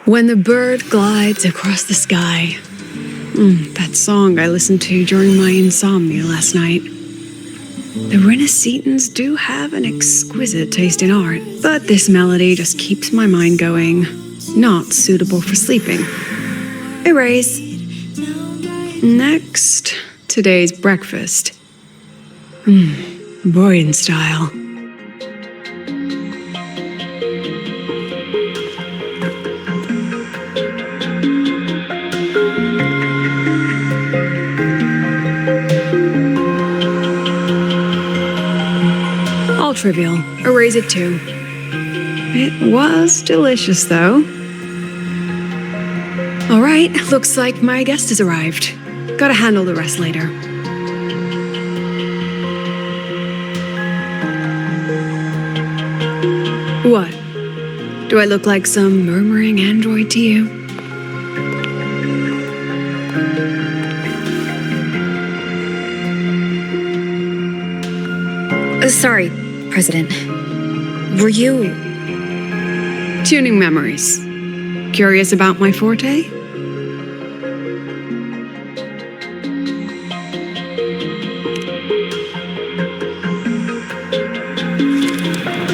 When the bird glides across the sky. That song I listened to during my insomnia last night. The Renaissance do have an exquisite taste in art, but this melody just keeps my mind going. Not suitable for sleeping. Erase. Next, today's breakfast. Boyan style. All trivial. Erase it too. It was delicious, though. All right, looks like my guest has arrived. Gotta handle the rest later. What? Do I look like some murmuring android to you? Sorry, President. Were you... Tuning memories. Curious about my forte?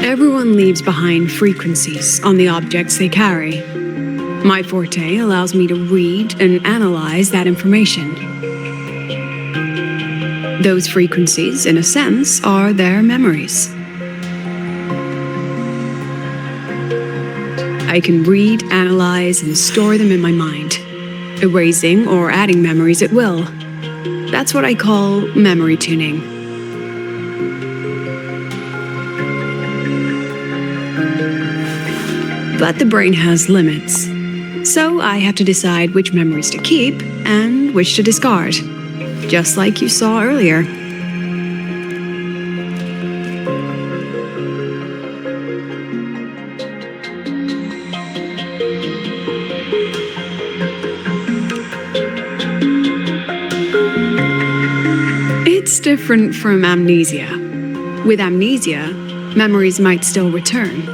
Everyone leaves behind frequencies on the objects they carry. My forte allows me to read and analyze that information. Those frequencies, in a sense, are their memories. I can read, analyze, and store them in my mind, erasing or adding memories at will. That's what I call memory tuning. But the brain has limits, so I have to decide which memories to keep and which to discard, just like you saw earlier. It's different from amnesia. With amnesia, memories might still return.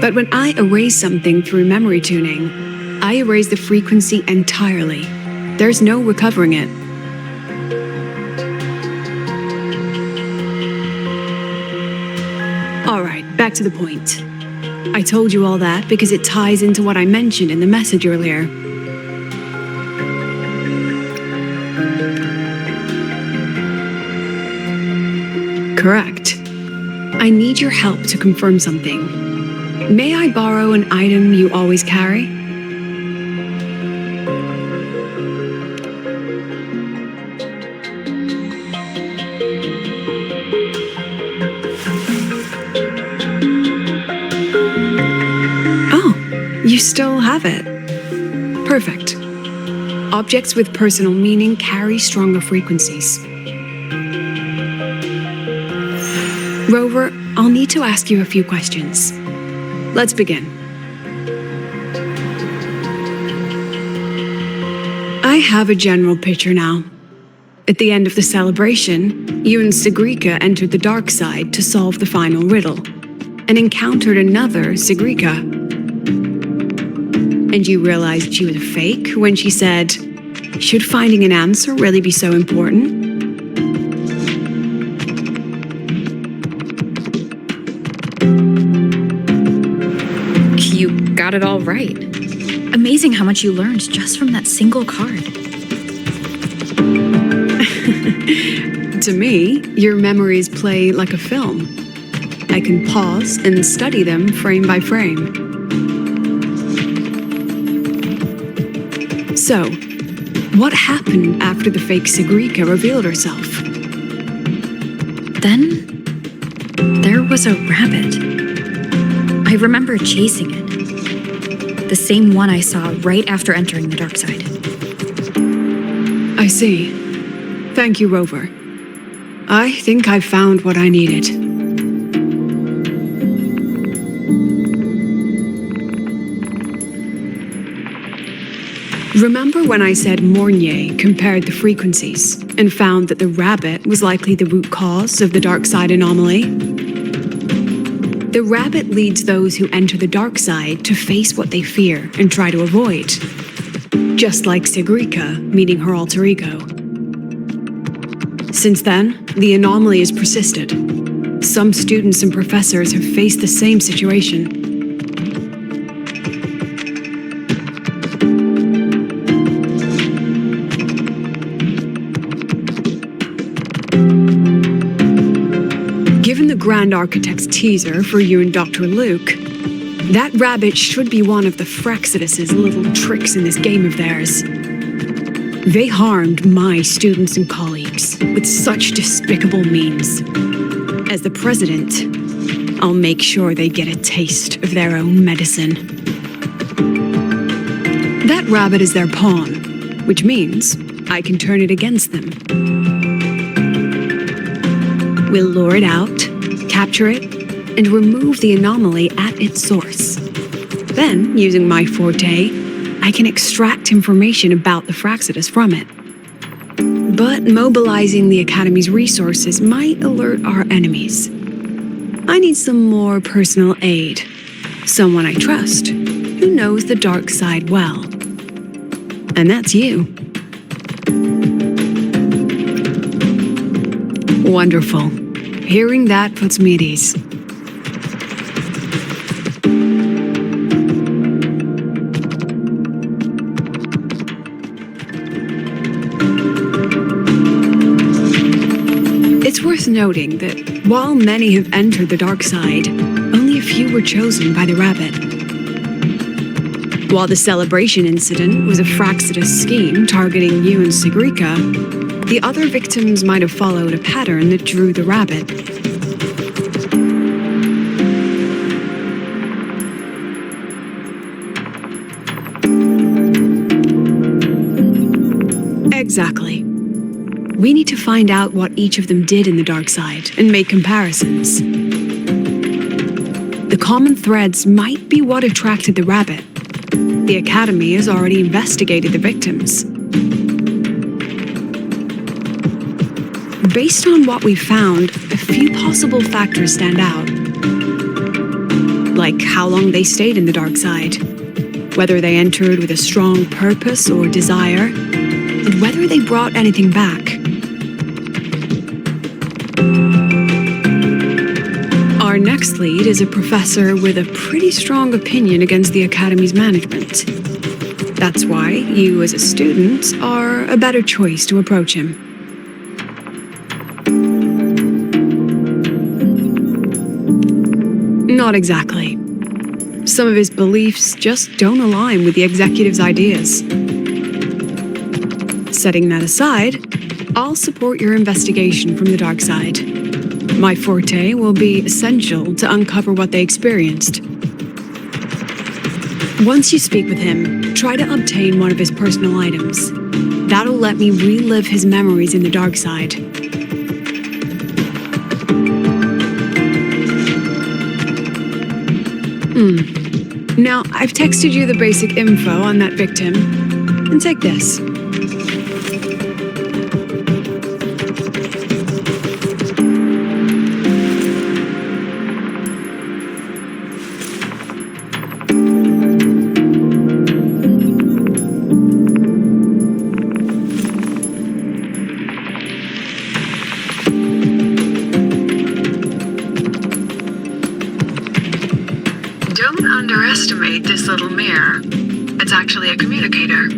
But when I erase something through memory tuning, I erase the frequency entirely. There's no recovering it. All right, back to the point. I told you all that because it ties into what I mentioned in the message earlier. Correct. I need your help to confirm something. May I borrow an item you always carry? Oh, you still have it. Perfect. Objects with personal meaning carry stronger frequencies. Rover, I'll need to ask you a few questions. Let's begin. I have a general picture now. At the end of the celebration, you and Sigrika entered the dark side to solve the final riddle, and encountered another Sigrika. And you realized she was a fake when she said, "Should finding an answer really be so important?" Got it all right. Amazing how much you learned just from that single card. To me, your memories play like a film. I can pause and study them frame by frame. So, What happened after the fake Sigrika revealed herself? Then, there was a rabbit. I remember chasing it. The same one I saw right after entering the dark side. I see. Thank you, Rover. I think I've found what I needed. Remember when I said Mornier compared the frequencies and found that the rabbit was likely the root cause of the dark side anomaly? The rabbit leads those who enter the dark side to face what they fear and try to avoid. Just like Sigrika meeting her alter ego. Since then, the anomaly has persisted. Some students and professors have faced the same situation. Given the Grand Architect's teaser for you and Dr. Luke, that rabbit should be one of the Fraxidus' little tricks in this game of theirs. They harmed my students and colleagues with such despicable means. As the president, I'll make sure they get a taste of their own medicine. That rabbit is their pawn, which means I can turn it against them. We'll lure it out, capture it, and remove the anomaly at its source. Then, using my forte, I can extract information about the Fraxidus from it. But mobilizing the Academy's resources might alert our enemies. I need some more personal aid. Someone I trust, who knows the dark side well. And that's you. Wonderful. Hearing that puts me at ease. It's worth noting that while many have entered the dark side, only a few were chosen by the rabbit. While the celebration incident was a Fraxidus scheme targeting you and Sigrika, the other victims might have followed a pattern that drew the rabbit. Exactly. We need to find out what each of them did in the dark side and make comparisons. The common threads might be what attracted the rabbit. The Academy has already investigated the victims. Based on what we found, a few possible factors stand out. Like how long they stayed in the dark side, whether they entered with a strong purpose or desire, and whether they brought anything back. Our next lead is a professor with a pretty strong opinion against the Academy's management. That's why you as a student are a better choice to approach him. Not exactly. Some of his beliefs just don't align with the executive's ideas. Setting that aside, I'll support your investigation from the dark side. My forte will be essential to uncover what they experienced. Once you speak with him, try to obtain one of his personal items. That'll let me relive his memories in the dark side. Now, I've texted you the basic info on that victim. And take this. Don't underestimate this little mirror. It's actually a communicator.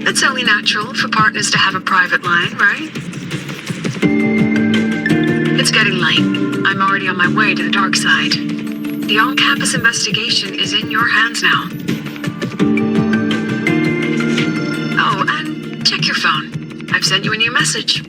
It's only natural for partners to have a private line, right? It's getting late. I'm already on my way to the dark side. The on-campus investigation is in your hands now. Oh, and check your I've sent you a new message.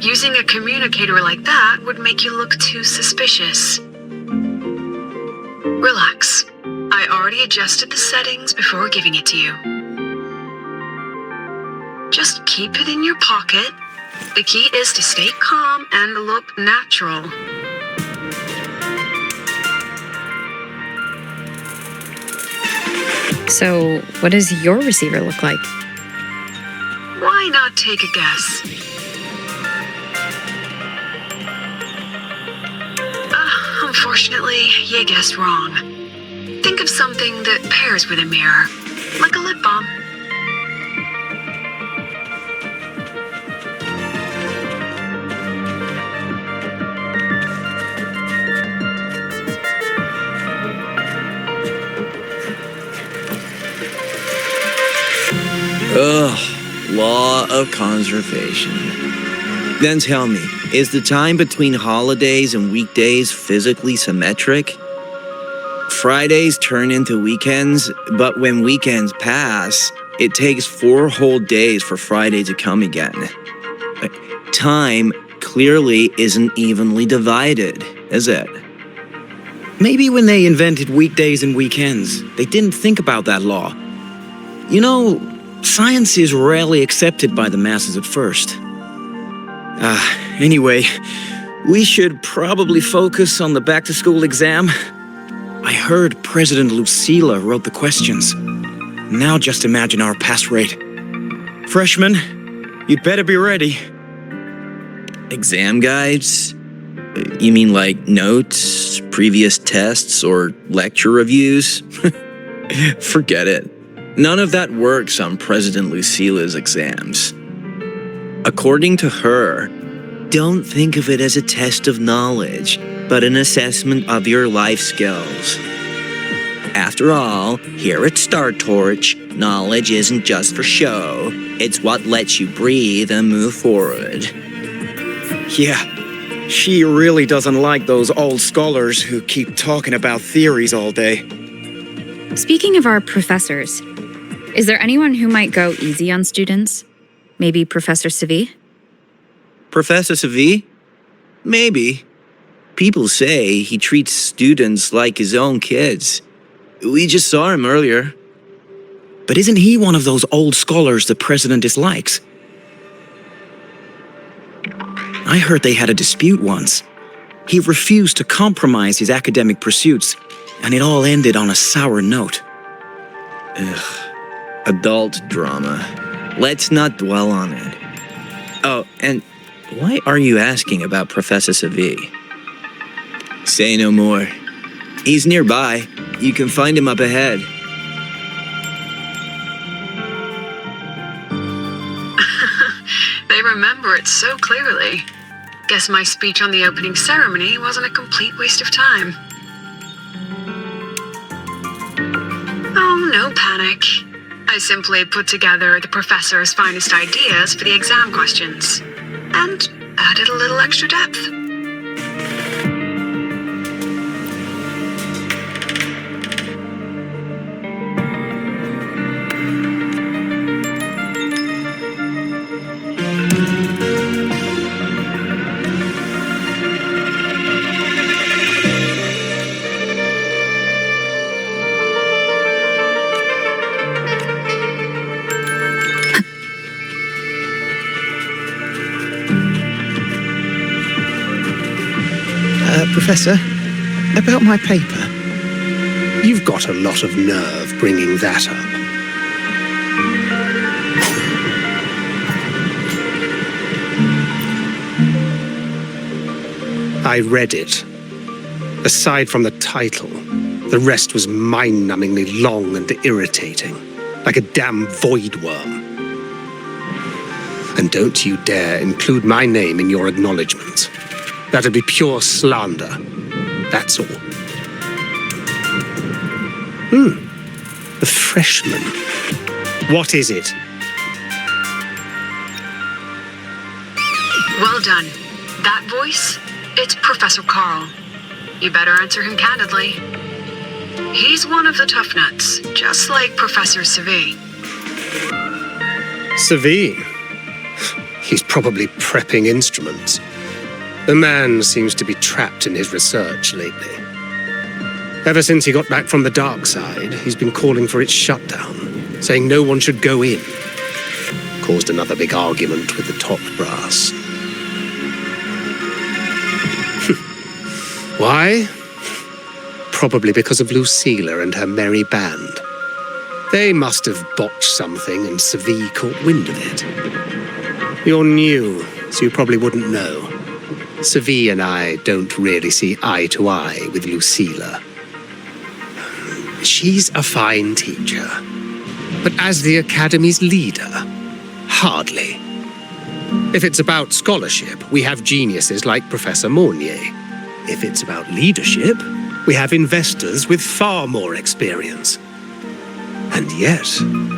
Using a communicator like that would make you look too suspicious. Relax. I already adjusted the settings before giving it to you. Just keep it in your pocket. The key is to stay calm and look natural. So, what does your receiver look like? Why not take a guess? Unfortunately, you guessed wrong. Think of something that pairs with a mirror, like a lip balm. Ugh, law of conservation. Then tell me, is the time between holidays and weekdays physically symmetric? Fridays turn into weekends, but when weekends pass, it takes 4 whole days for Friday to come again. Time clearly isn't evenly divided, is it? Maybe when they invented weekdays and weekends, they didn't think about that law. You know, science is rarely accepted by the masses at first. Anyway, we should probably focus on the back-to-school exam. I heard President Lucila wrote the questions. Now just imagine our pass rate. Freshmen, you'd better be ready. Exam guides? You mean like notes, previous tests, or lecture reviews? Forget it. None of that works on President Lucila's exams. According to her, don't think of it as a test of knowledge, but an assessment of your life skills. After all, here at Star Torch, knowledge isn't just for show, it's what lets you breathe and move forward. Yeah, she really doesn't like those old scholars who keep talking about theories all day. Speaking of our professors, is there anyone who might go easy on students? Maybe Professor Savi? Professor Savi? Maybe. People say he treats students like his own kids. We just saw him earlier. But isn't he one of those old scholars the president dislikes? I heard they had a dispute once. He refused to compromise his academic pursuits, and it all ended on a sour note. Ugh. Adult drama. Let's not dwell on it. Oh, and why are you asking about Professor Savi? Say no more. He's nearby. You can find him up ahead. They remember it so clearly. Guess my speech on the opening ceremony wasn't a complete waste of time. Oh, no panic. I simply put together the professor's finest ideas for the exam questions, and added a little extra depth. Professor, about my paper. You've got a lot of nerve bringing that up. I read it. Aside from the title, the rest was mind-numbingly long and irritating, like a damn void worm. And don't you dare include my name in your acknowledgements. That'd be pure slander. That's all. The freshman. What is it? Well done. That voice? It's Professor Carl. You better answer him candidly. He's one of the tough nuts, just like Professor Sube. Sube? He's probably prepping instruments. The man seems to be trapped in his research lately. Ever since he got back from the dark side, he's been calling for its shutdown, saying no one should go in. Caused another big argument with the top brass. Why? Probably because of Lucilla and her merry band. They must have botched something and Sube caught wind of it. You're new, so you probably wouldn't know. Sube and I don't really see eye to eye with Lucilla. She's a fine teacher, but as the Academy's leader, hardly. If it's about scholarship, we have geniuses like Professor Mornier. If it's about leadership, we have investors with far more experience. And yet,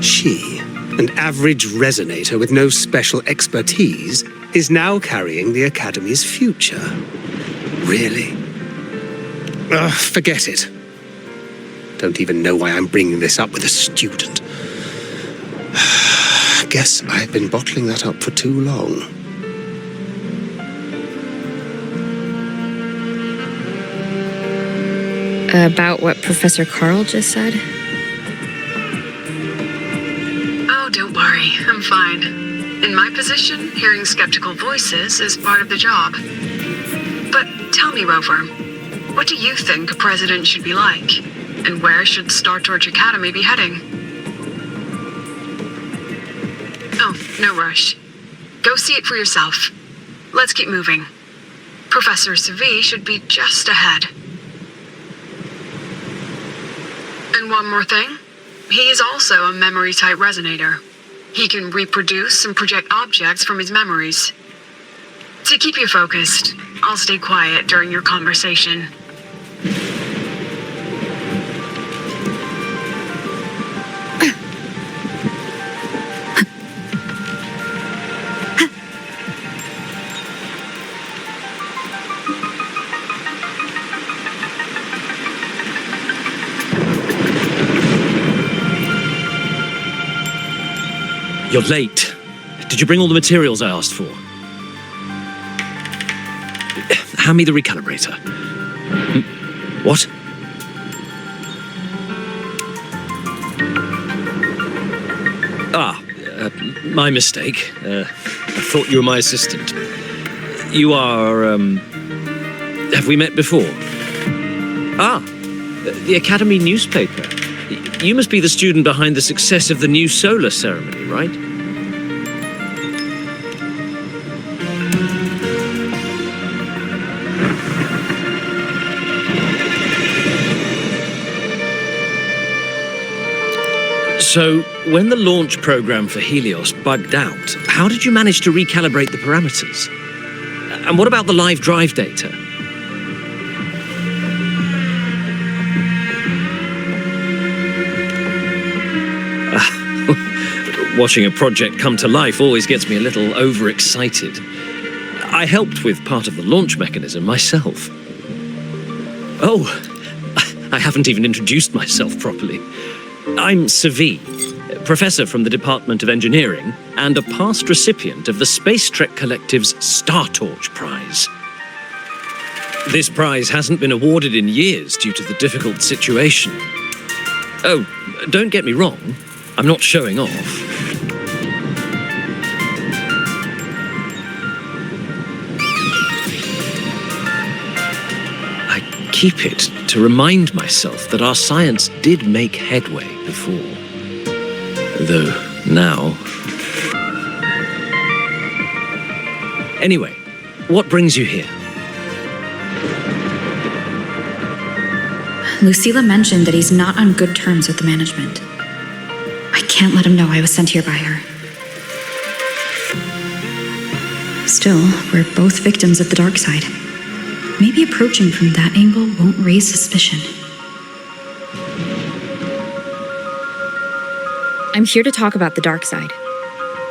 she, an average resonator with no special expertise, is now carrying the Academy's future. Really? Forget it. Don't even know why I'm bringing this up with a student. Guess I've been bottling that up for too long. About what Professor Carl just said? Oh, don't worry. I'm fine. In my position, hearing skeptical voices is part of the job. But tell me, Rover, what do you think a president should be like? And where should Star Torch Academy be heading? Oh, no rush. Go see it for yourself. Let's keep moving. Professor Sube should be just ahead. And one more thing. He is also a memory-type resonator. He can reproduce and project objects from his memories. To keep you focused, I'll stay quiet during your conversation. You're late. Did you bring all the materials I asked for? Hand me the recalibrator. What? My mistake. I thought you were my assistant. You are, have we met before? The Academy newspaper. You must be the student behind the success of the new solar ceremony, right? So, when the launch program for Helios bugged out, how did you manage to recalibrate the parameters? And what about the live drive data? Watching a project come to life always gets me a little overexcited. I helped with part of the launch mechanism myself. Oh, I haven't even introduced myself properly. I'm Sube, professor from the Department of Engineering and a past recipient of the Space Trek Collective's Star Torch Prize. This prize hasn't been awarded in years due to the difficult situation. Oh, don't get me wrong, I'm not showing off. keep it to remind myself that our science did make headway before. Though now... Anyway, what brings you here? Lucila mentioned that he's not on good terms with the management. I can't let him know I was sent here by her. Still, we're both victims of the dark side. Maybe approaching from that angle won't raise suspicion. I'm here to talk about the dark side.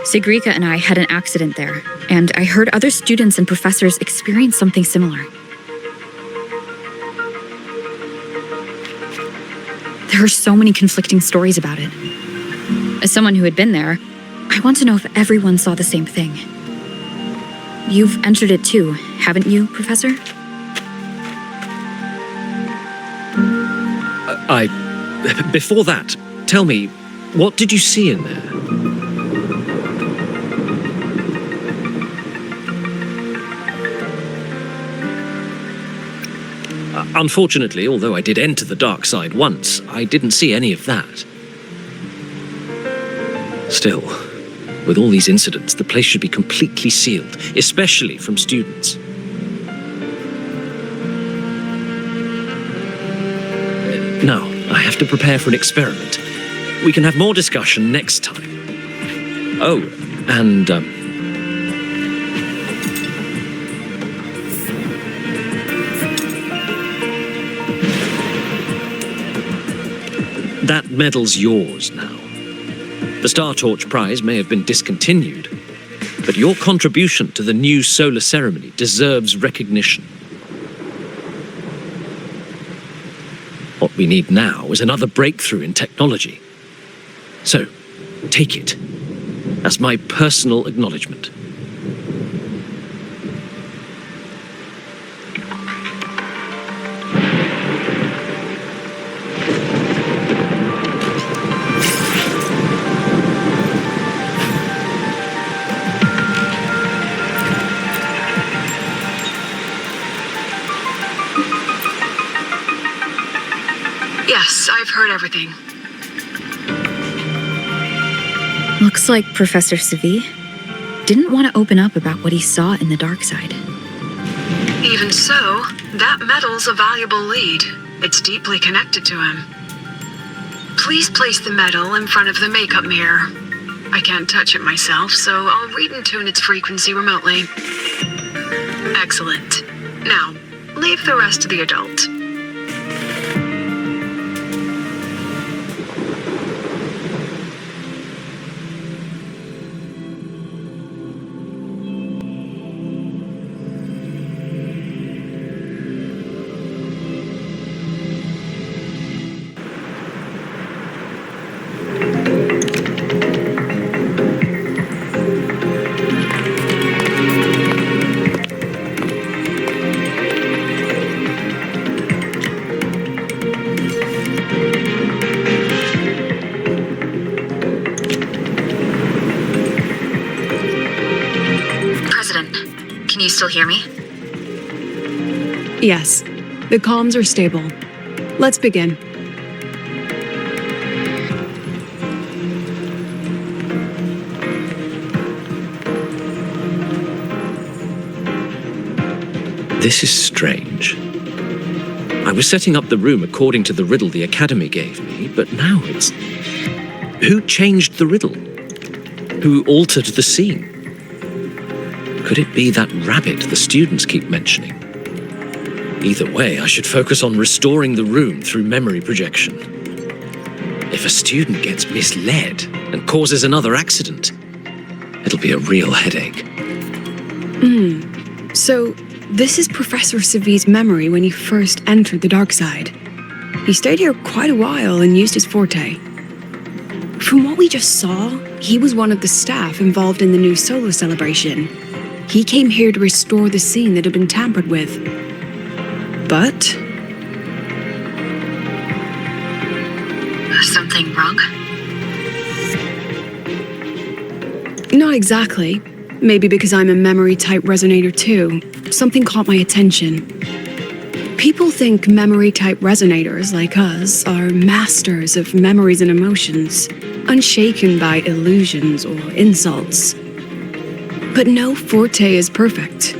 Sigrika and I had an accident there, and I heard other students and professors experience something similar. There are so many conflicting stories about it. As someone who had been there, I want to know if everyone saw the same thing. You've entered it too, haven't you, Professor? Before that, tell me, what did you see in there? Unfortunately, although I did enter the dark side once, I didn't see any of that. Still, with all these incidents, the place should be completely sealed, especially from students. Now, I have to prepare for an experiment. We can have more discussion next time. Oh, and, that medal's yours now. The Star Torch Prize may have been discontinued, but your contribution to the new solar ceremony deserves recognition. What we need now is another breakthrough in technology. So, take it as my personal acknowledgement. Yes, I've heard everything. Looks like Professor Sevi didn't want to open up about what he saw in the dark side. Even so, that medal's a valuable lead. It's deeply connected to him. Please place the medal in front of the makeup mirror. I can't touch it myself, so I'll read and tune its frequency remotely. Excellent. Now, leave the rest to the adult. Can you still hear me? Yes, the comms are stable. Let's begin. This is strange. I was setting up the room according to the riddle the Academy gave me, but now it's... Who changed the riddle? Who altered the scene? Could it be that rabbit the students keep mentioning? Either way, I should focus on restoring the room through memory projection. If a student gets misled and causes another accident, it'll be a real headache. So, this is Professor Sevi's memory when he first entered the dark side. He stayed here quite a while and used his forte. From what we just saw, he was one of the staff involved in the new solar celebration. He came here to restore the scene that had been tampered with. But... Something wrong? not exactly. Maybe because I'm a memory-type resonator too. Something caught my attention. People think memory-type resonators like us are masters of memories and emotions, unshaken by illusions or insults. But no forte is perfect.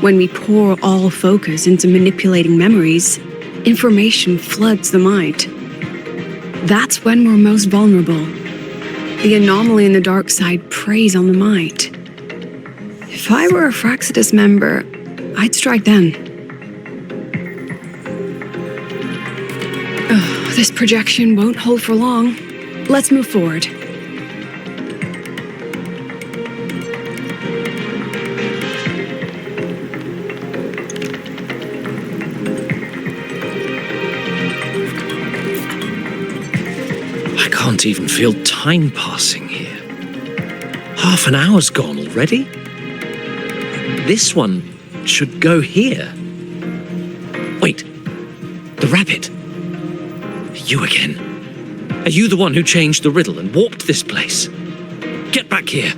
When we pour all focus into manipulating memories, information floods the mind. That's when we're most vulnerable. The anomaly in the dark side preys on the mind. If I were a Fraxidus member, I'd strike then. Oh, this projection won't hold for long. Let's move forward. I can't even feel time passing here. Half an hour's gone already? This one should go here. Wait, the rabbit. You again. Are you the one who changed the riddle and warped this place? Get back here.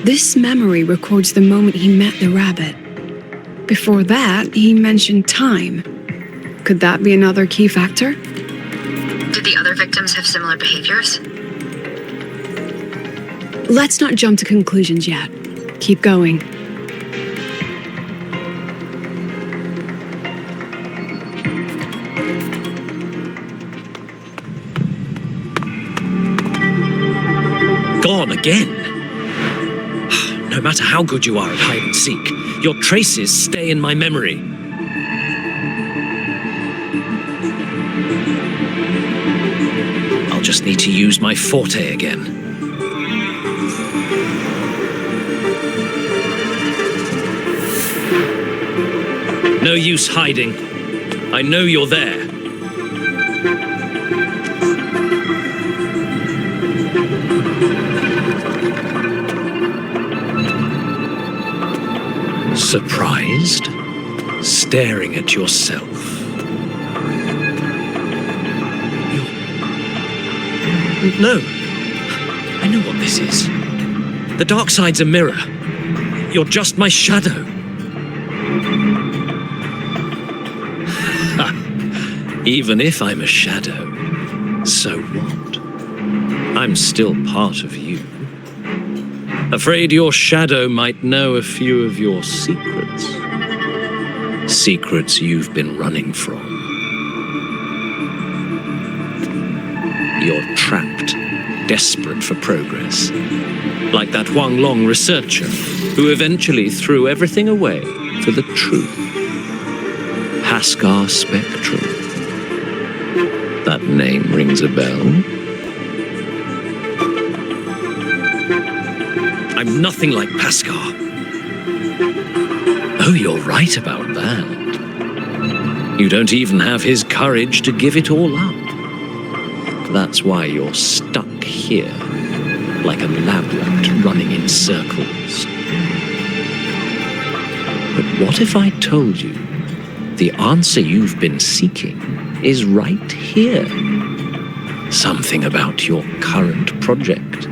This memory records the moment he met the rabbit. Before that, he mentioned time. Could that be another key factor? Did the other victims have similar behaviors? Let's not jump to conclusions yet. Keep going. Gone again. No matter how good you are at hide and seek, your traces stay in my memory. I'll just need to use my forte again. No use hiding. I know you're there. Surprised? Staring at yourself. No. I know what this is. The dark side's a mirror. You're just my shadow. Even if I'm a shadow, so what? I'm still part of you. Afraid your shadow might know a few of your secrets. Secrets you've been running from. You're trapped, desperate for progress. Like that Huang Long researcher who eventually threw everything away for the truth. Haskar Spectrum. That name rings a bell. I'm nothing like Paskar. Oh, you're right about that. You don't even have his courage to give it all up. That's why you're stuck here, like a lab rat running in circles. But what if I told you the answer you've been seeking is right here? Something about your current project.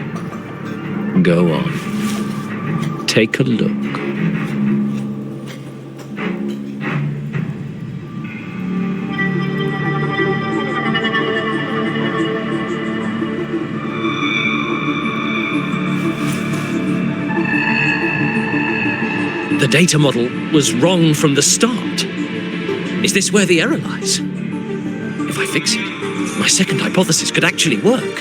Go on. Take a look. The data model was wrong from the start. Is this where the error lies? If I fix it, my second hypothesis could actually work.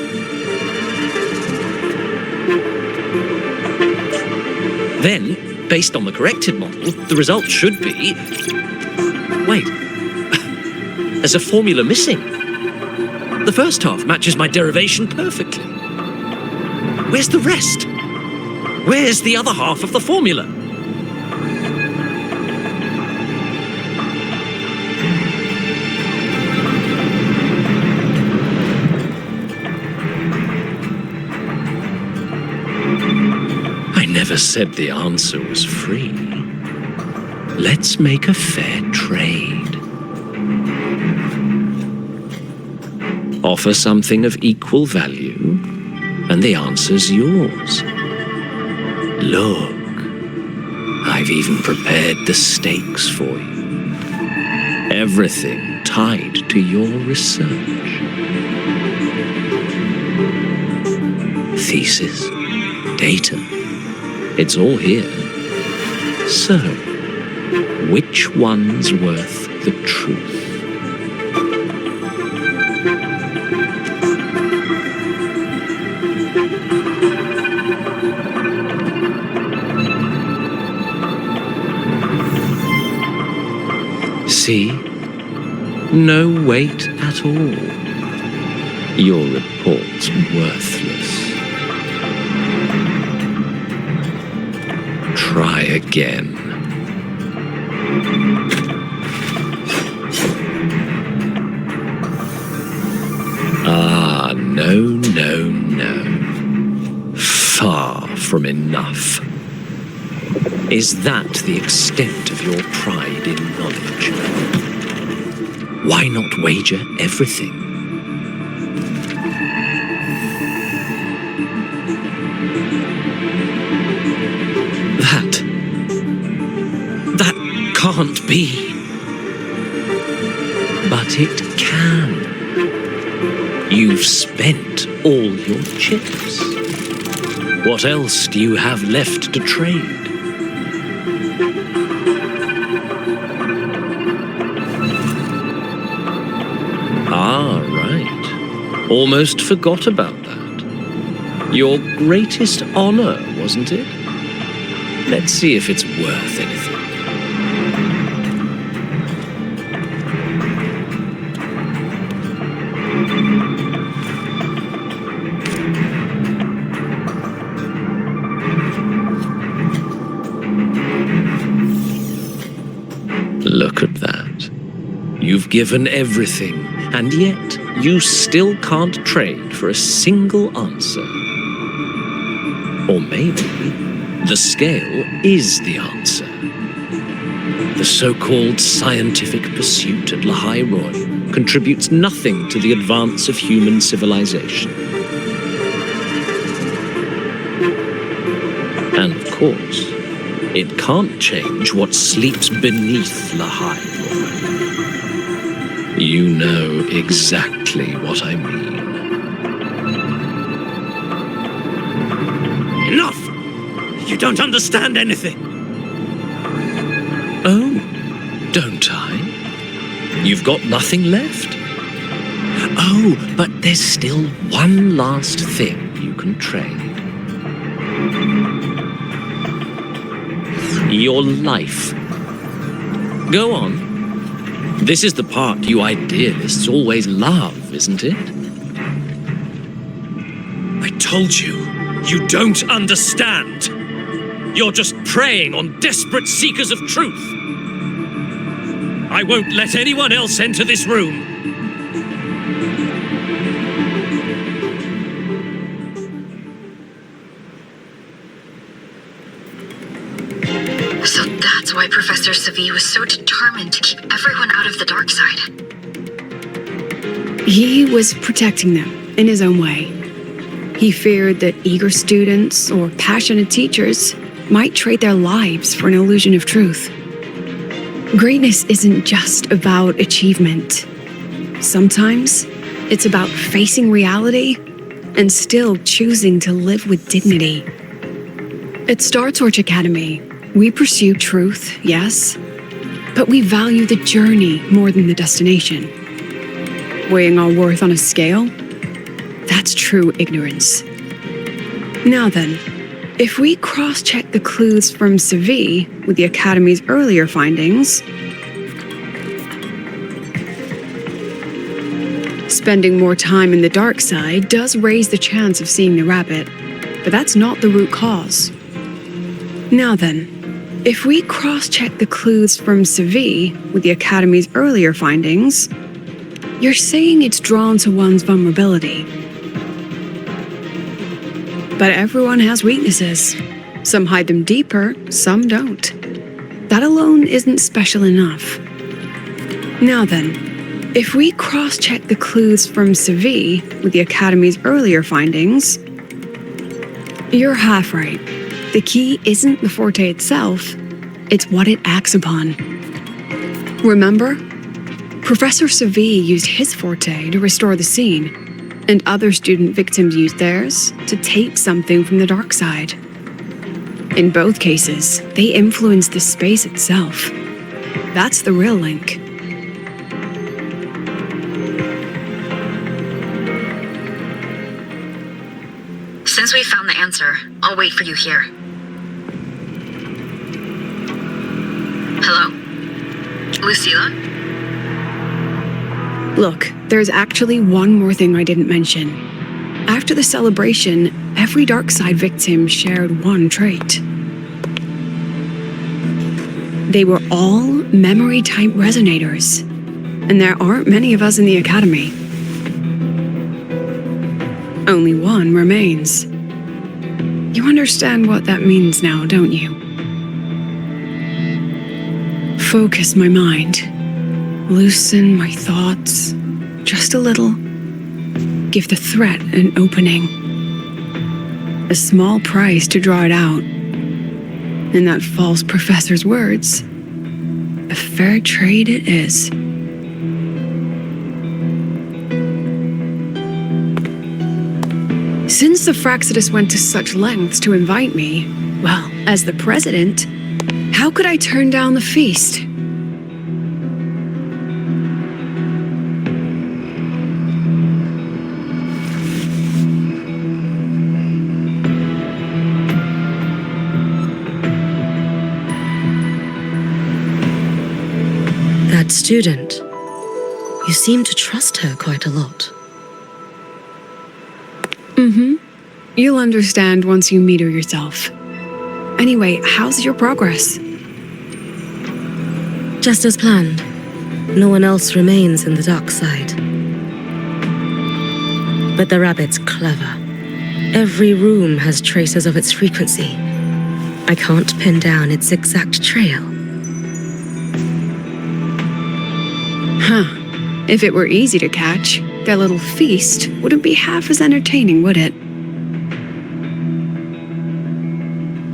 Then, based on the corrected model, the result should be... Wait. There's a formula missing. The first half matches my derivation perfectly. Where's the rest? Where's the other half of the formula? I never said the answer was free. Let's make a fair trade. Offer something of equal value, and the answer's yours. Look, I've even prepared the stakes for you. Everything tied to your research. Thesis, data, it's all here. So, which one's worth the truth? See? No weight at all. Your report's worthless. Try again. Ah, no. Far from enough. Is that the extent of your pride in knowledge? Why not wager everything? That can't be. But it can. You've spent all your chips. What else do you have left to trade? Ah, right. Almost forgot about that. Your greatest honor, wasn't it? Let's see if it's worth anything. Look at that. You've given everything, and yet you still can't trade for a single answer. Or maybe the scale is the answer. The so-called scientific pursuit at Lahai-Roi contributes nothing to the advance of human civilization. And of course, it can't change what sleeps beneath Lahai-Roi. You know exactly what I mean. Enough! You don't understand anything. Oh, don't I? You've got nothing left? Oh, but there's still one last thing you can trade. Your life. Go on. This is the part you idealists always love, isn't it? I told you, you don't understand. You're just preying on desperate seekers of truth. I won't let anyone else enter this room. So that's why Professor Sube was so determined to keep everyone out of the dark side. He was protecting them in his own way. He feared that eager students or passionate teachers might trade their lives for an illusion of truth. Greatness isn't just about achievement. Sometimes it's about facing reality and still choosing to live with dignity. At Star Torch Academy, we pursue truth, yes, but we value the journey more than the destination. Weighing our worth on a scale? That's true ignorance. Now then, if we cross-check the clues from Sube with the Academy's earlier findings, spending more time in the dark side does raise the chance of seeing the rabbit, but that's not the root cause. Now then, if we cross-check the clues from Sube with the Academy's earlier findings, you're saying it's drawn to one's vulnerability. But everyone has weaknesses. Some hide them deeper, some don't. That alone isn't special enough. Now then, if we cross-check the clues from Sube with the Academy's earlier findings, you're half right. The key isn't the forte itself, it's what it acts upon. Remember? Professor Savi used his forte to restore the scene, and other student victims used theirs to take something from the dark side. In both cases, they influenced the space itself. That's the real link. Since we found the answer, I'll wait for you here. Hello? Lucilla? Look, there's actually one more thing I didn't mention. After the celebration, every dark side victim shared one trait. They were all memory-type resonators, and there aren't many of us in the Academy. Only one remains. You understand what that means now, don't you? Focus my mind. Loosen my thoughts. Just a little. Give the threat an opening. A small price to draw it out. In that false professor's words, a fair trade it is. Since the Fraxidus went to such lengths to invite me, well, as the president, how could I turn down the feast? That student, you seem to trust her quite a lot. You'll understand once you meet her yourself. Anyway, how's your progress? Just as planned. No one else remains in the dark side. But the rabbit's clever. Every room has traces of its frequency. I can't pin down its exact trail. Huh. If it were easy to catch, their little feast wouldn't be half as entertaining, would it?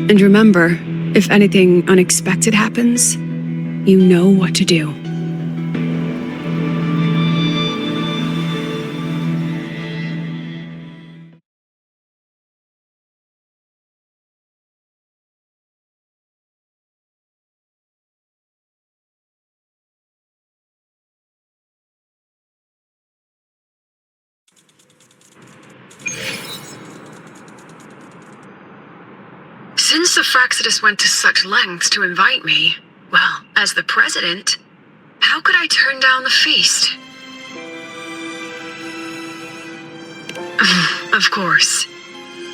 And remember, if anything unexpected happens, you know what to do. Since the Fraxidus went to such lengths to invite me, well, as the president, how could I turn down the feast? Of course.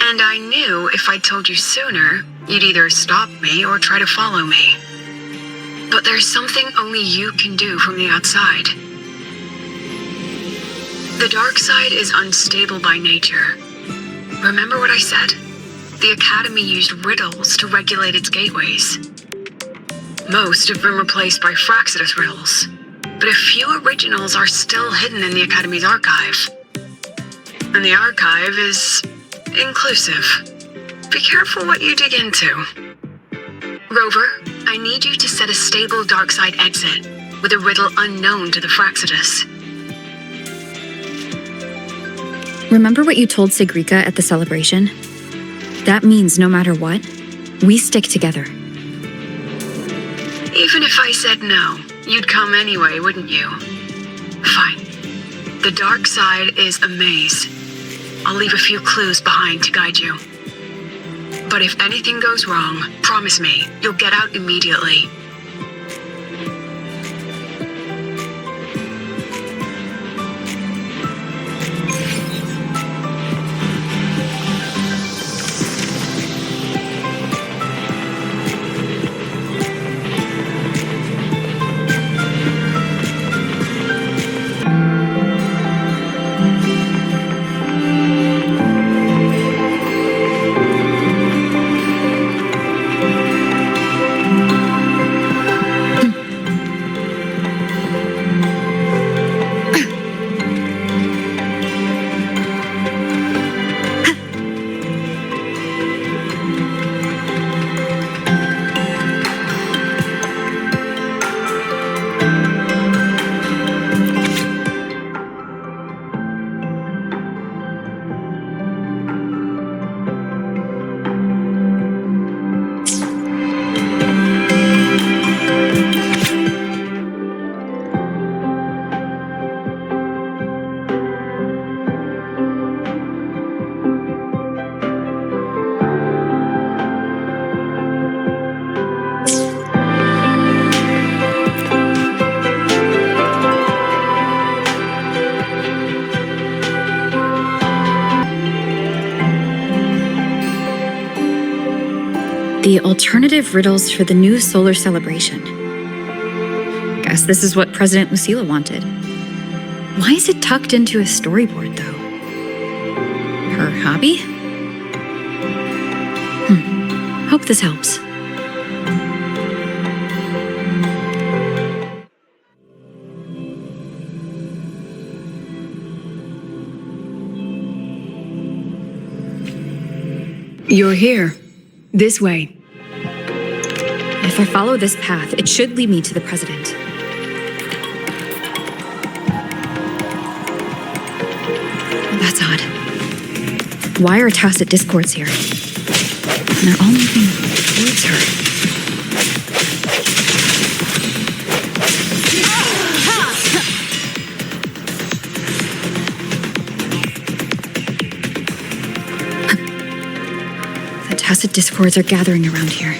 And I knew if I told you sooner, you'd either stop me or try to follow me. But there's something only you can do from the outside. The dark side is unstable by nature. Remember what I said? The Academy used riddles to regulate its gateways. Most have been replaced by Fraxidus riddles, but a few originals are still hidden in the Academy's archive. And the archive is inclusive. Be careful what you dig into. Rover, I need you to set a stable dark side exit with a riddle unknown to the Fraxidus. Remember what you told Sigrika at the celebration? That means no matter what, we stick together. Even if I said no, you'd come anyway, wouldn't you? Fine. The dark side is a maze. I'll leave a few clues behind to guide you. But if anything goes wrong, promise me, you'll get out immediately. The alternative riddles for the new solar celebration. Guess this is what President Lucila wanted. Why is it tucked into a storyboard, though? Her hobby? Hope this helps. You're here. This way. If I follow this path, it should lead me to the president. That's odd. Why are tacit discords here? And they're all moving towards her. The tacit discords are gathering around here.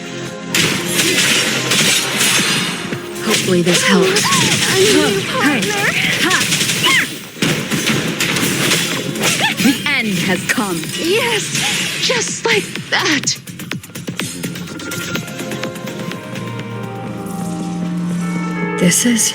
Hopefully this helps. The end has come. Yes, just like that. This is...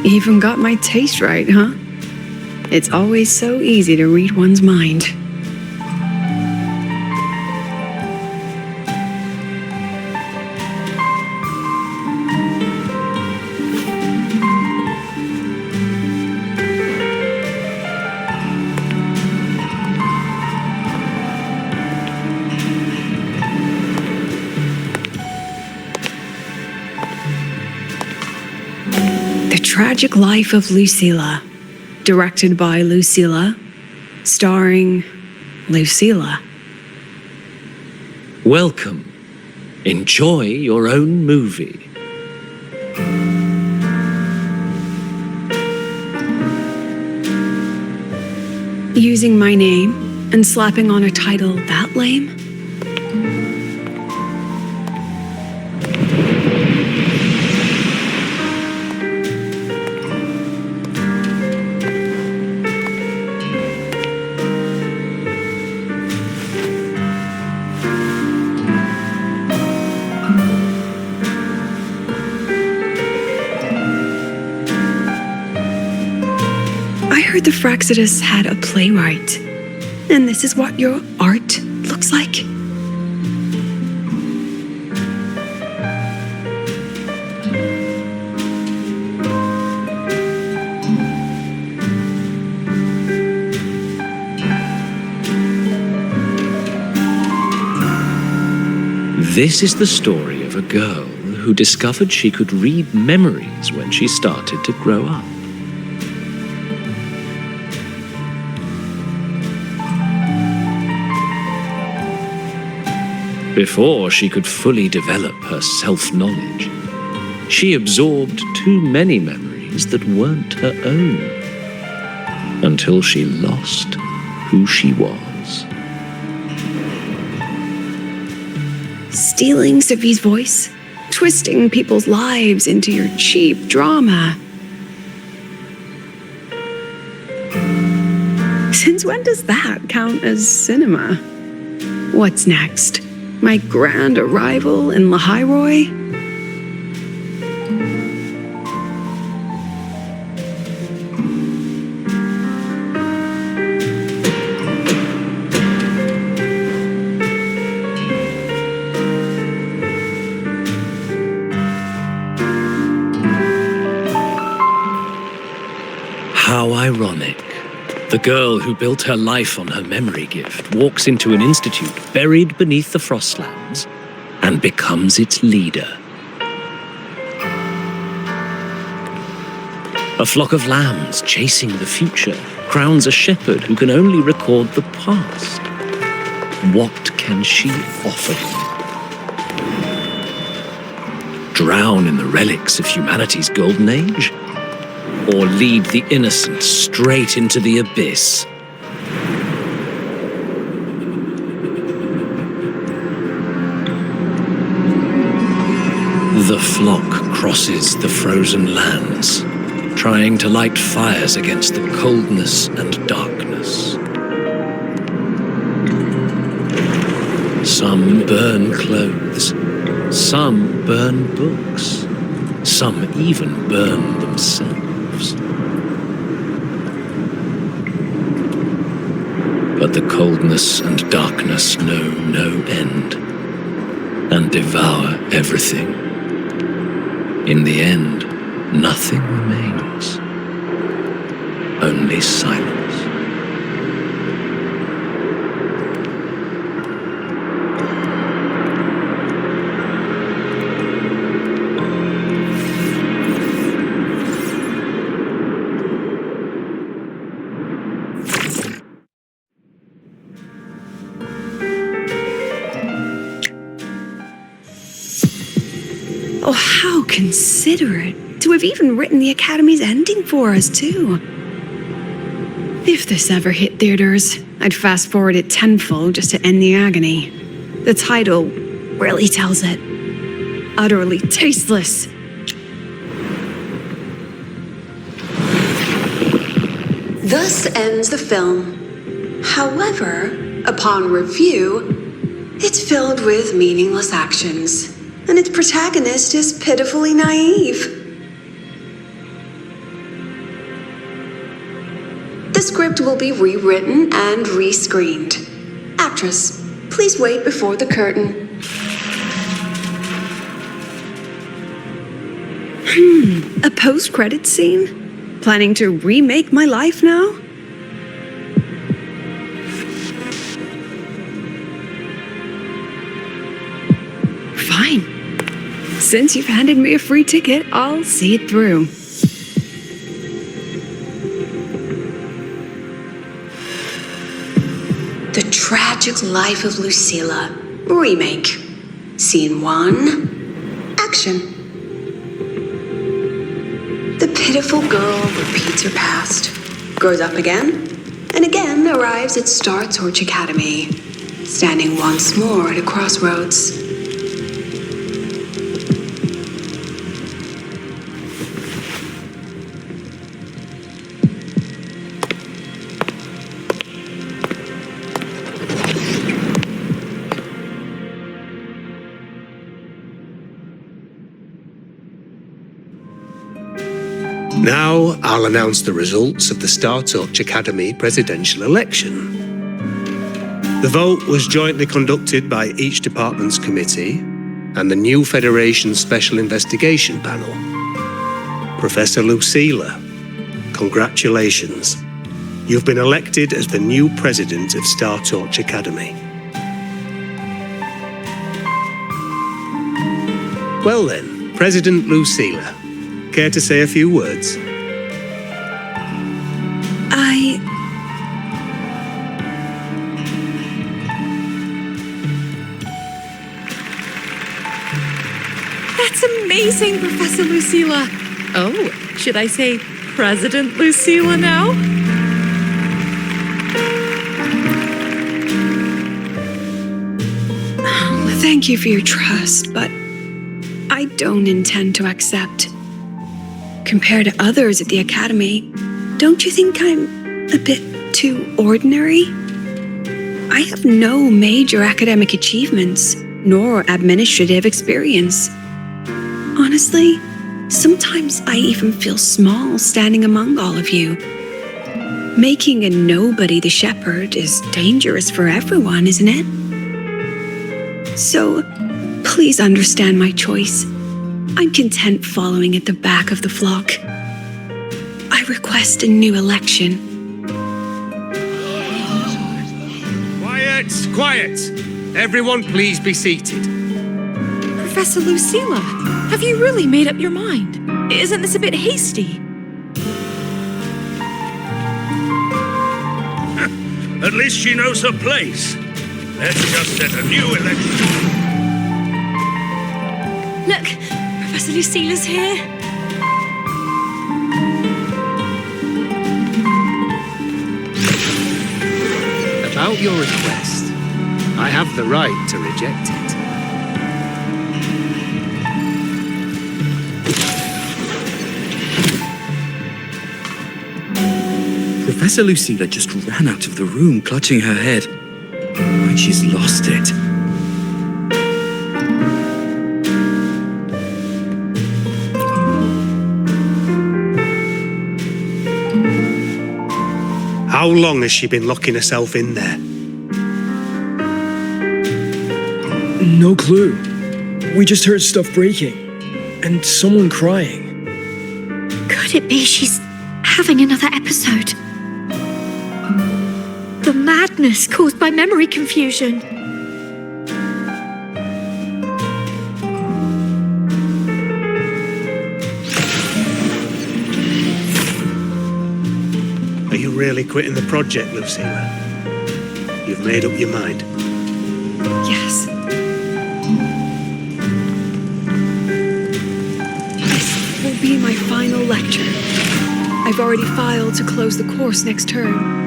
Even got my taste right, huh? It's always so easy to read one's mind. The Tragic Life of Lucila, directed by Lucila, starring Lucila. Welcome. Enjoy your own movie. Using my name and slapping on a title that lame? I heard the Fraxidus had a playwright, and this is what your art looks like? This is the story of a girl who discovered she could read memories when she started to grow up. Before she could fully develop her self-knowledge, she absorbed too many memories that weren't her own, until she lost who she was. Stealing Sophie's voice, twisting people's lives into your cheap drama. Since when does that count as cinema? What's next? My grand arrival in Lahai-Roi? How ironic. The girl who built her life on her memory gift walks into an institute buried beneath the Frostlands and becomes its leader. A flock of lambs chasing the future crowns a shepherd who can only record the past. What can she offer them? Drown in the relics of humanity's golden age? or lead the innocent straight into the abyss. The flock crosses the frozen lands, trying to light fires against the coldness and darkness. Some burn clothes, some burn books, some even burn themselves. But the coldness and darkness know no end and devour everything. In the end, nothing remains, only silence. Oh, how considerate to have even written the Academy's ending for us, too. If this ever hit theaters, I'd fast forward it tenfold just to end the agony. The title really tells it. Utterly tasteless. Thus ends the film. However, upon review, it's filled with meaningless actions, and its protagonist is pitifully naive. The script will be rewritten and rescreened. Actress, please wait before the curtain. A post-credits scene? Planning to remake my life now? Fine. Since you've handed me a free ticket, I'll see it through. The Tragic Life of Lucilla. Remake. Scene 1. Action. The pitiful girl repeats her past, grows up again, and again arrives at Star Torch Academy, standing once more at a crossroads. Now I'll announce the results of the Star Torch Academy presidential election. The vote was jointly conducted by each department's committee and the new Federation Special Investigation Panel. Professor Lucilla, congratulations. You've been elected as the new president of Star Torch Academy. Well then, President Lucilla, care to say a few words? That's amazing, Professor Lucilla. Oh, should I say President Lucilla now? Thank you for your trust, but I don't intend to accept. Compared to others at the Academy, don't you think I'm a bit too ordinary? I have no major academic achievements, nor administrative experience. Honestly, sometimes I even feel small standing among all of you. Making a nobody the shepherd is dangerous for everyone, isn't it? So, please understand my choice. I'm content following at the back of the flock. I request a new election. Quiet, quiet! Everyone please be seated. Professor Lucilla, have you really made up your mind? Isn't this a bit hasty? At least she knows her place. Let's just set a new election. Look, Professor Lucilla's here. about your request. I have the right to reject it. Professor Lucilla just ran out of the room, clutching her head. Like she's lost it. How long has she been locking herself in there? No clue. We just heard stuff breaking. And someone crying. Could it be she's having another episode? The madness caused by memory confusion. Are you really quitting the project, Lucilla? You've made up your mind? Yes. This will be my final lecture. I've already filed to close the course next term.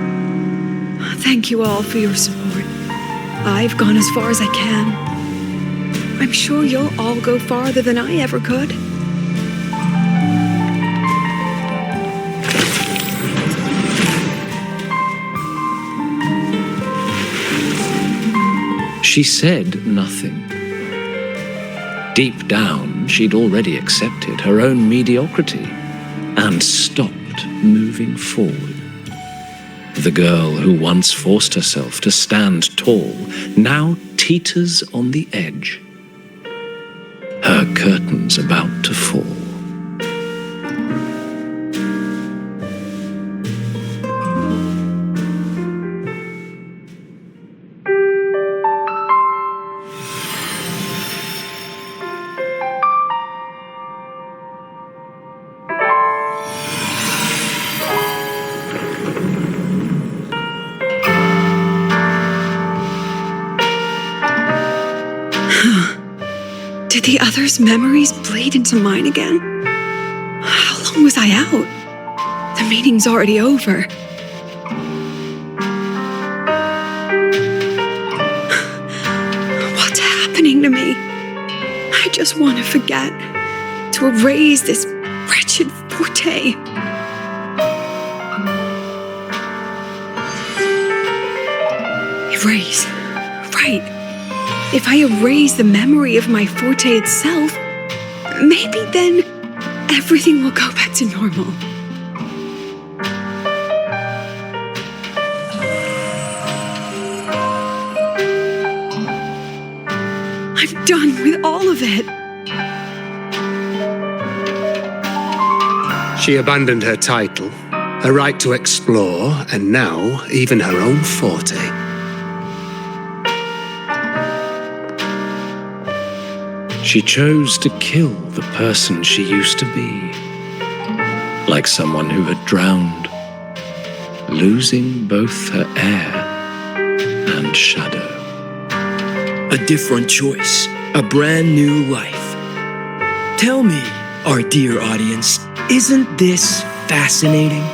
Thank you all for your support. I've gone as far as I can. I'm sure you'll all go farther than I ever could. She said nothing. Deep down, she'd already accepted her own mediocrity and stopped moving forward. The girl who once forced herself to stand tall now teeters on the edge. Her curtains about to fall. Did the others' memories bleed into mine again? How long was I out? The meeting's already over. What's happening to me? I just want to forget, to erase this wretched forte. Erase, right. If I erase the memory of my forte itself, maybe then everything will go back to normal. I'm done with all of it. She abandoned her title, her right to explore, and now even her own forte. She chose to kill the person she used to be, like someone who had drowned, losing both her air and shadow. A different choice. A brand new life. Tell me, our dear audience, isn't this fascinating?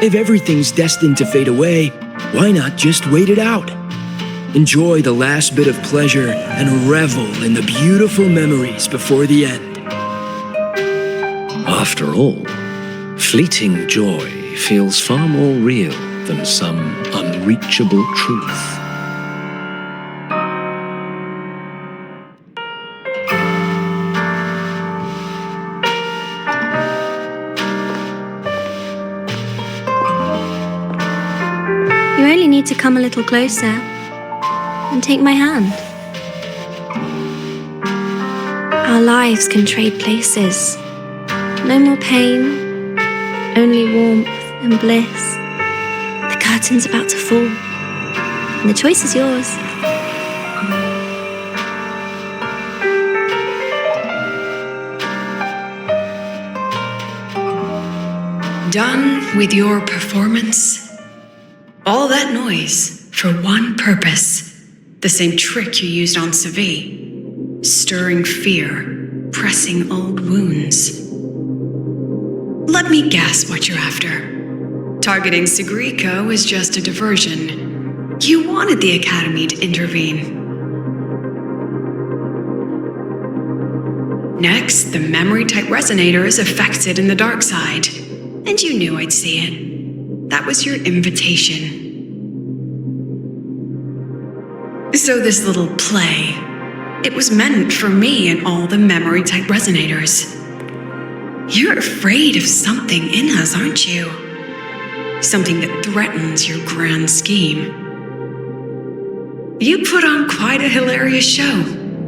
If everything's destined to fade away, why not just wait it out? Enjoy the last bit of pleasure and revel in the beautiful memories before the end. After all, fleeting joy feels far more real than some unreachable truth. You only need to come a little closer and take my hand. Our lives can trade places. No more pain, only warmth and bliss. The curtain's about to fall, and the choice is yours. Done with your performance? All that noise for one purpose. The same trick you used on Seve. Stirring fear. pressing old wounds. Let me guess what you're after. Targeting Sigriko is just a diversion. You wanted the Academy to intervene. Next, the memory-type resonator is affected in the dark side, and you knew I'd see it. That was your invitation. So this little play, it was meant for me and all the memory-type resonators. You're afraid of something in us, aren't you? Something that threatens your grand scheme. You put on quite a hilarious show,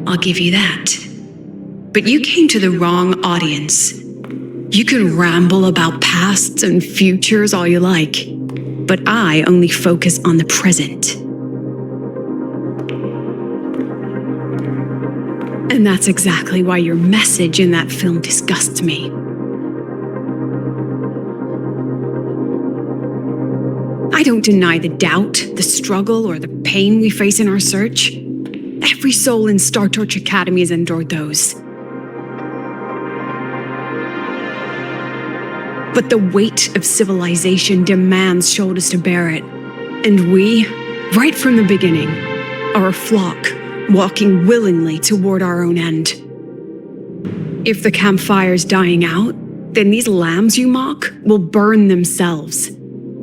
I'll give you that. But you came to the wrong audience. You can ramble about pasts and futures all you like, but I only focus on the present. And that's exactly why your message in that film disgusts me. I don't deny the doubt, the struggle, or the pain we face in our search. Every soul in Star Torch Academy has endured those. But the weight of civilization demands shoulders to bear it. And we, right from the beginning, are a flock, walking willingly toward our own end. If the campfire's dying out, then these lambs you mock will burn themselves,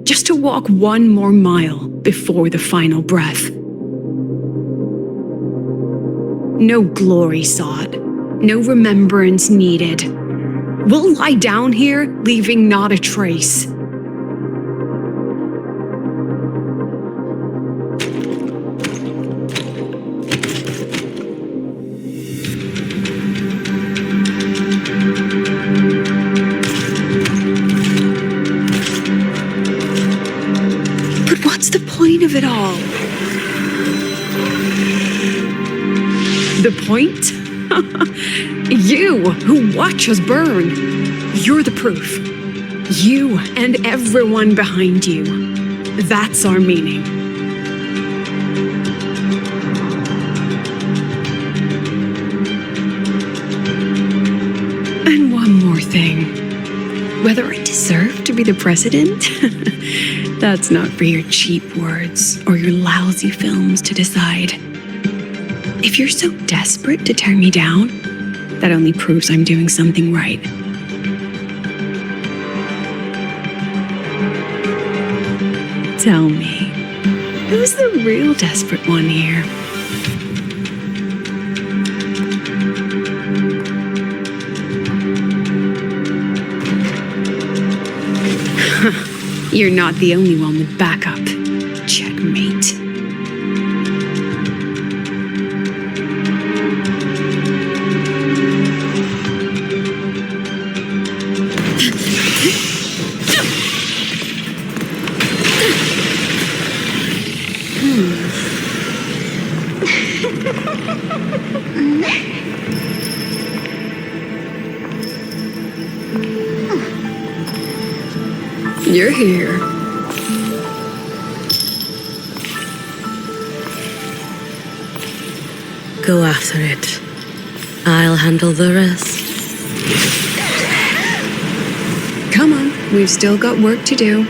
just to walk one more mile before the final breath. No glory sought, no remembrance needed. We'll lie down here, leaving not a trace. But what's the point of it all? The point? You, who watch us burn. You're the proof. You and everyone behind you. That's our meaning. And one more thing. Whether I deserve to be the president? That's not for your cheap words or your lousy films to decide. If you're so desperate to tear me down, that only proves I'm doing something right. Tell me, who's the real desperate one here? You're not the only one with backup. Checkmate. You're here. Go after it. I'll handle the rest. Come on, we've still got work to do.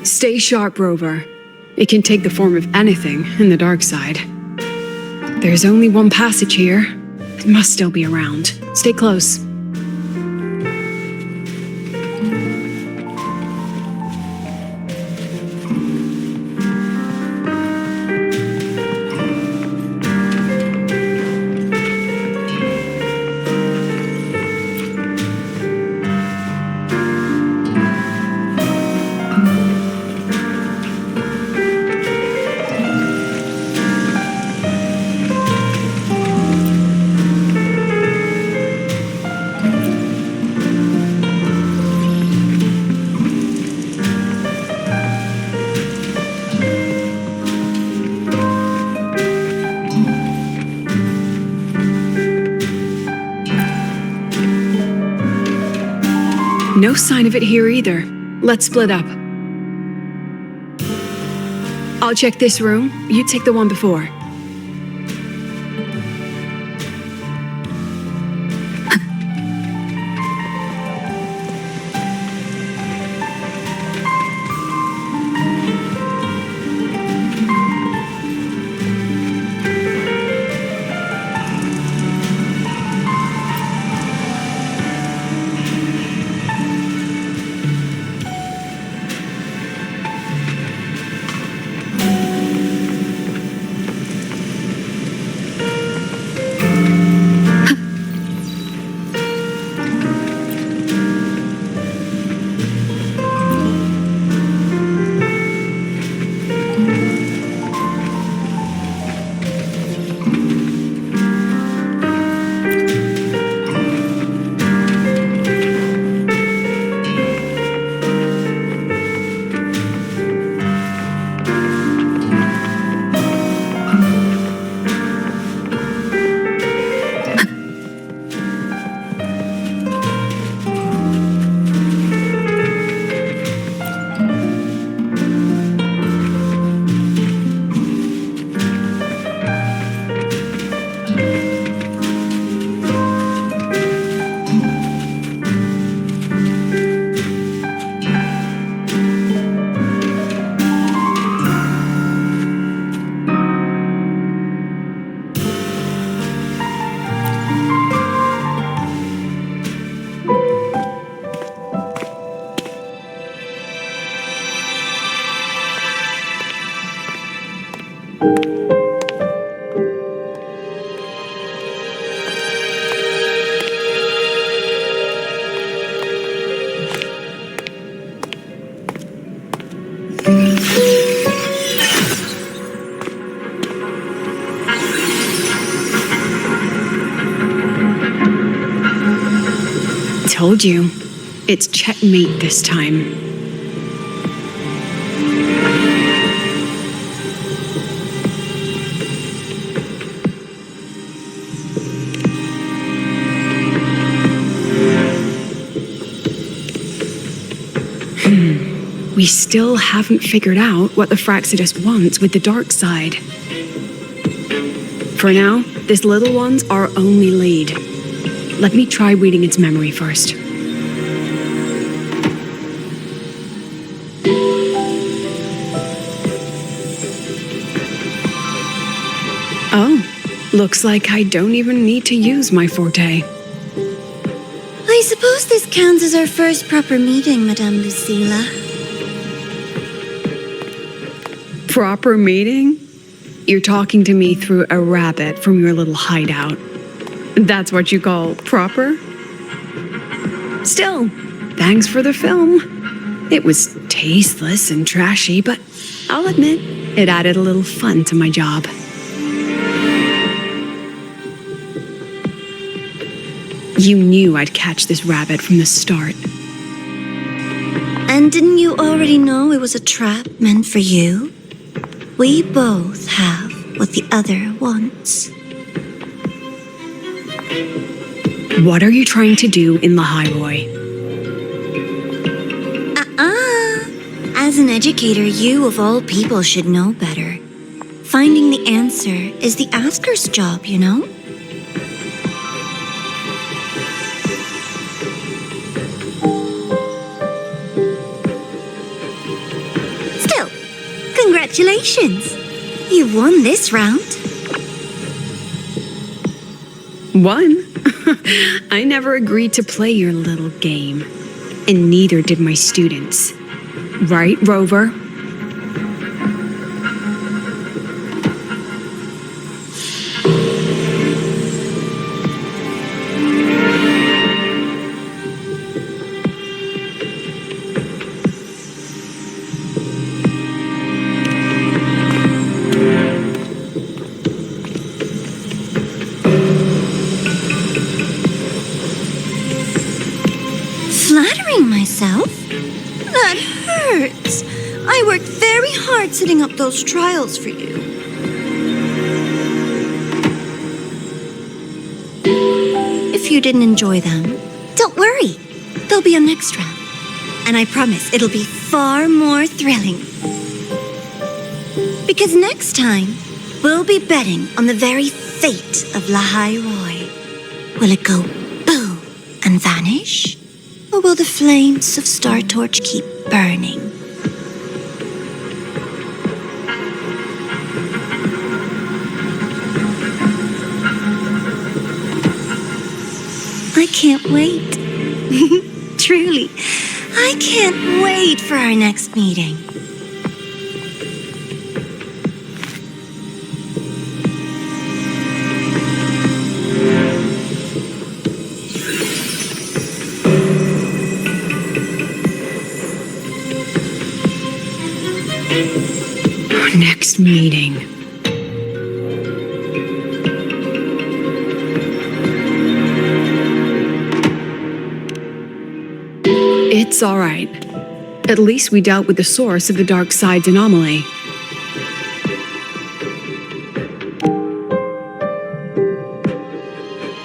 Stay sharp, Rover. It can take the form of anything in the dark side. There's only one passage here. It must still be around. Stay close. No sign of it here either. Let's split up. I'll check this room. You take the one before. Told you. It's checkmate this time. We still haven't figured out what the Fraxidus wants with the dark side. For now, this little one's our only lead. Let me try reading its memory first. Oh, looks like I don't even need to use my forte. I suppose this counts as our first proper meeting, Madame Lucilla. Proper meeting? You're talking to me through a rabbit from your little hideout. That's what you call proper? Still, thanks for the film. It was tasteless and trashy, but I'll admit, it added a little fun to my job. You knew I'd catch this rabbit from the start. And didn't you already know it was a trap meant for you? We both have what the other wants. What are you trying to do in Lahai-Roi? As an educator, you of all people should know better. Finding the answer is the asker's job, you know? Still, congratulations! You've won this round. Won? I never agreed to play your little game. And neither did my students. Right, Rover? Flattering myself? That hurts. I worked very hard setting up those trials for you. If you didn't enjoy them, don't worry. There'll be a next round. And I promise it'll be far more thrilling. Because next time, we'll be betting on the very fate of Lahai-Roi. Will it go boom and vanish? Or will the flames of Star Torch keep burning? I can't wait. Truly, I can't wait for our next meeting. Our next meeting. It's all right. At least we dealt with the source of the dark side's anomaly.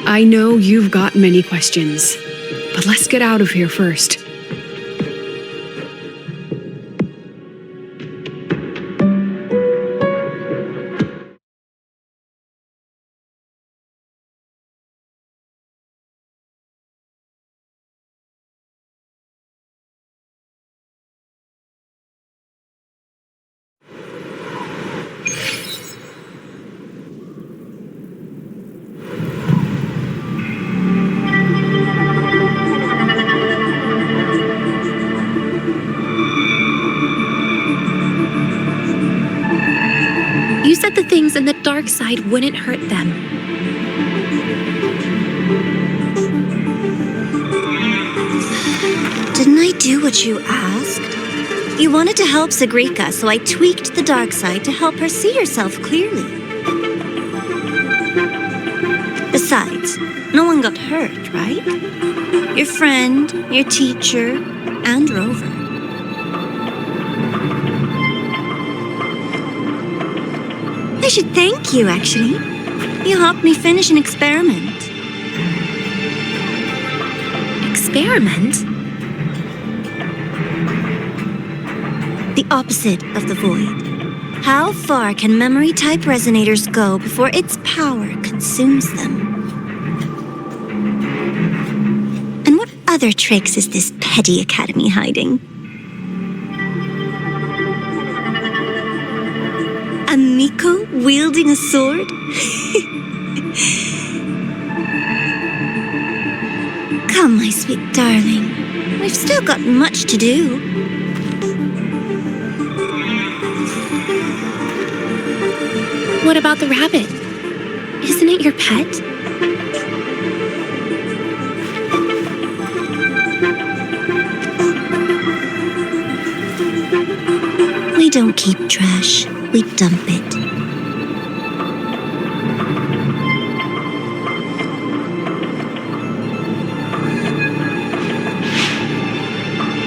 I know you've got many questions, but let's get out of here first. You said the things in the dark side wouldn't hurt them. Didn't I do what you asked? You wanted to help Sagrika, so I tweaked the dark side to help her see herself clearly. Besides, no one got hurt, right? Your friend, your teacher, and Rover. I should thank you, actually. You helped me finish an experiment. Experiment? The opposite of the void. How far can memory-type resonators go before its power consumes them? And what other tricks is this petty academy hiding? A Miko wielding a sword? Come, my sweet darling. We've still got much to do. What about the rabbit? Isn't it your pet? We don't keep trash. We dump it.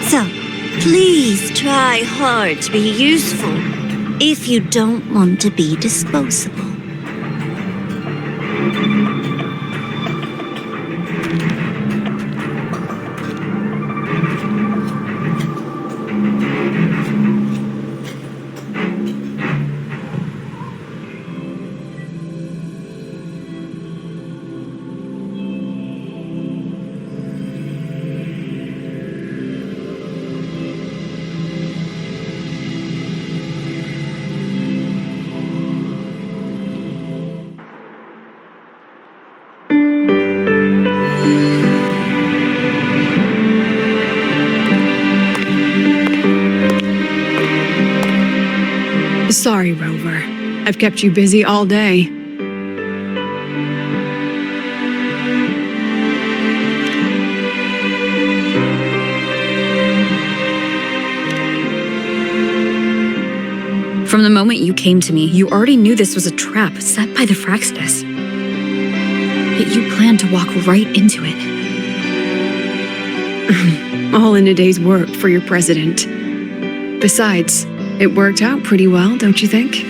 So, please try hard to be useful if you don't want to be disposable. Sorry, Rover. I've kept you busy all day. From the moment you came to me, you already knew this was a trap set by the Fraxtus. Yet you planned to walk right into it. All in a day's work for your president. Besides, it worked out pretty well, don't you think?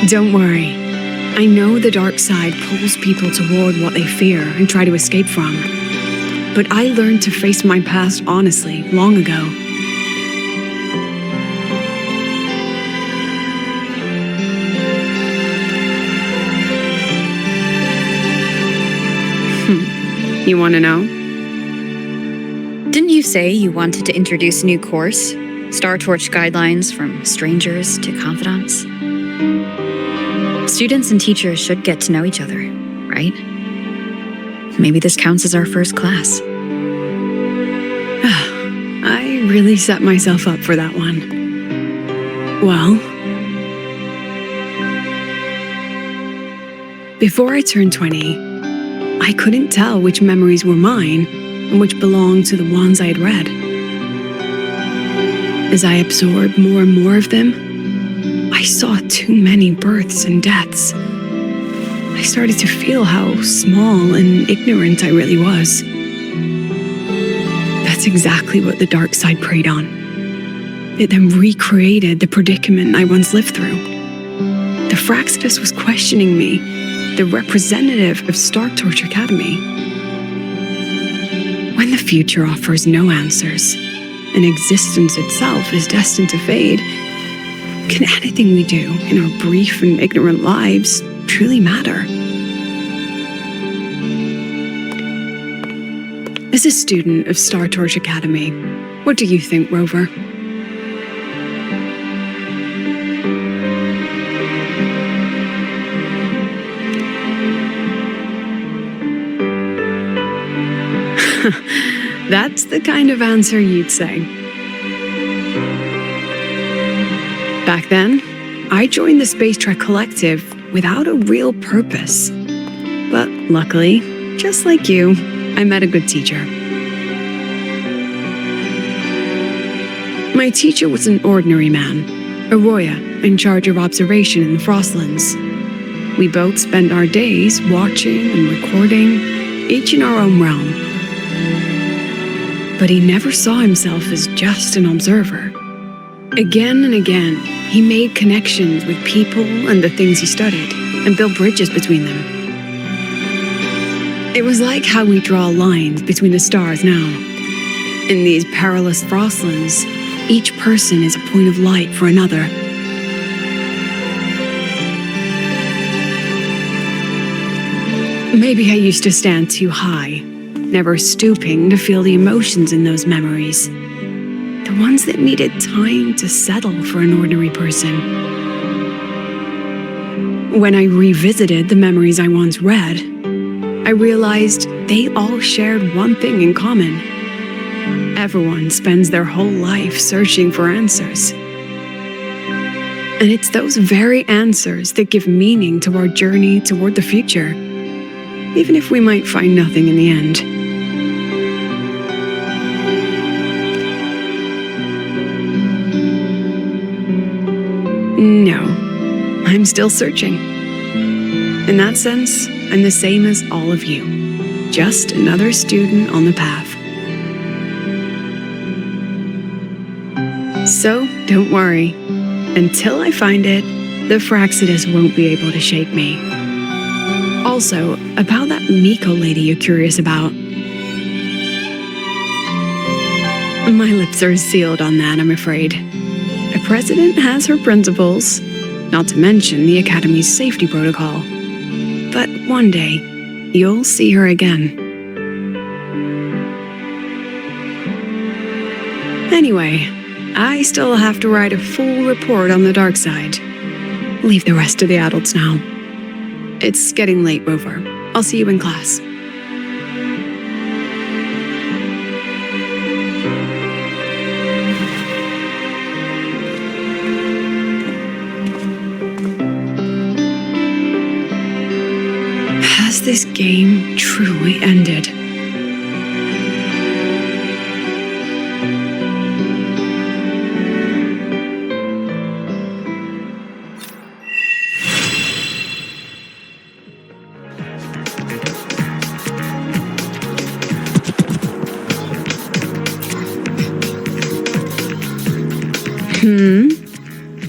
Don't worry. I know the dark side pulls people toward what they fear and try to escape from. But I learned to face my past honestly long ago. You want to know? Didn't you say you wanted to introduce a new course? Star Torch guidelines from strangers to confidants? Students and teachers should get to know each other, right? Maybe this counts as our first class. I really set myself up for that one. Well, before I turned 20, I couldn't tell which memories were mine and which belonged to the ones I had read. As I absorbed more and more of them, I saw too many births and deaths. I started to feel how small and ignorant I really was. That's exactly what the dark side preyed on. It then recreated the predicament I once lived through. The Fraxidus was questioning me, the representative of Star Torch Academy. When the future offers no answers, and existence itself is destined to fade, can anything we do in our brief and ignorant lives truly matter? As a student of Star Torch Academy, what do you think, Rover? That's the kind of answer you'd say. Back then, I joined the Space Trek Collective without a real purpose. But luckily, just like you, I met a good teacher. My teacher was an ordinary man, a Roya in charge of observation in the Frostlands. We both spent our days watching and recording, each in our own realm. But he never saw himself as just an observer. Again and again, he made connections with people and the things he studied, and built bridges between them. It was like how we draw lines between the stars now. In these perilous Frostlands, each person is a point of light for another. Maybe I used to stand too high, never stooping to feel the emotions in those memories. The ones that needed time to settle for an ordinary person. When I revisited the memories I once read, I realized they all shared one thing in common. Everyone spends their whole life searching for answers. And it's those very answers that give meaning to our journey toward the future, even if we might find nothing in the end. No, I'm still searching. In that sense, I'm the same as all of you, just another student on the path. So, don't worry. Until I find it, the Fraxidus won't be able to shake me. Also, about that Miko lady you're curious about. My lips are sealed on that, I'm afraid. A president has her principles, not to mention the Academy's safety protocol. But one day, you'll see her again. Anyway, I still have to write a full report on the dark side. Leave the rest to the adults now. It's getting late, Rover. I'll see you in class. Has this game truly ended?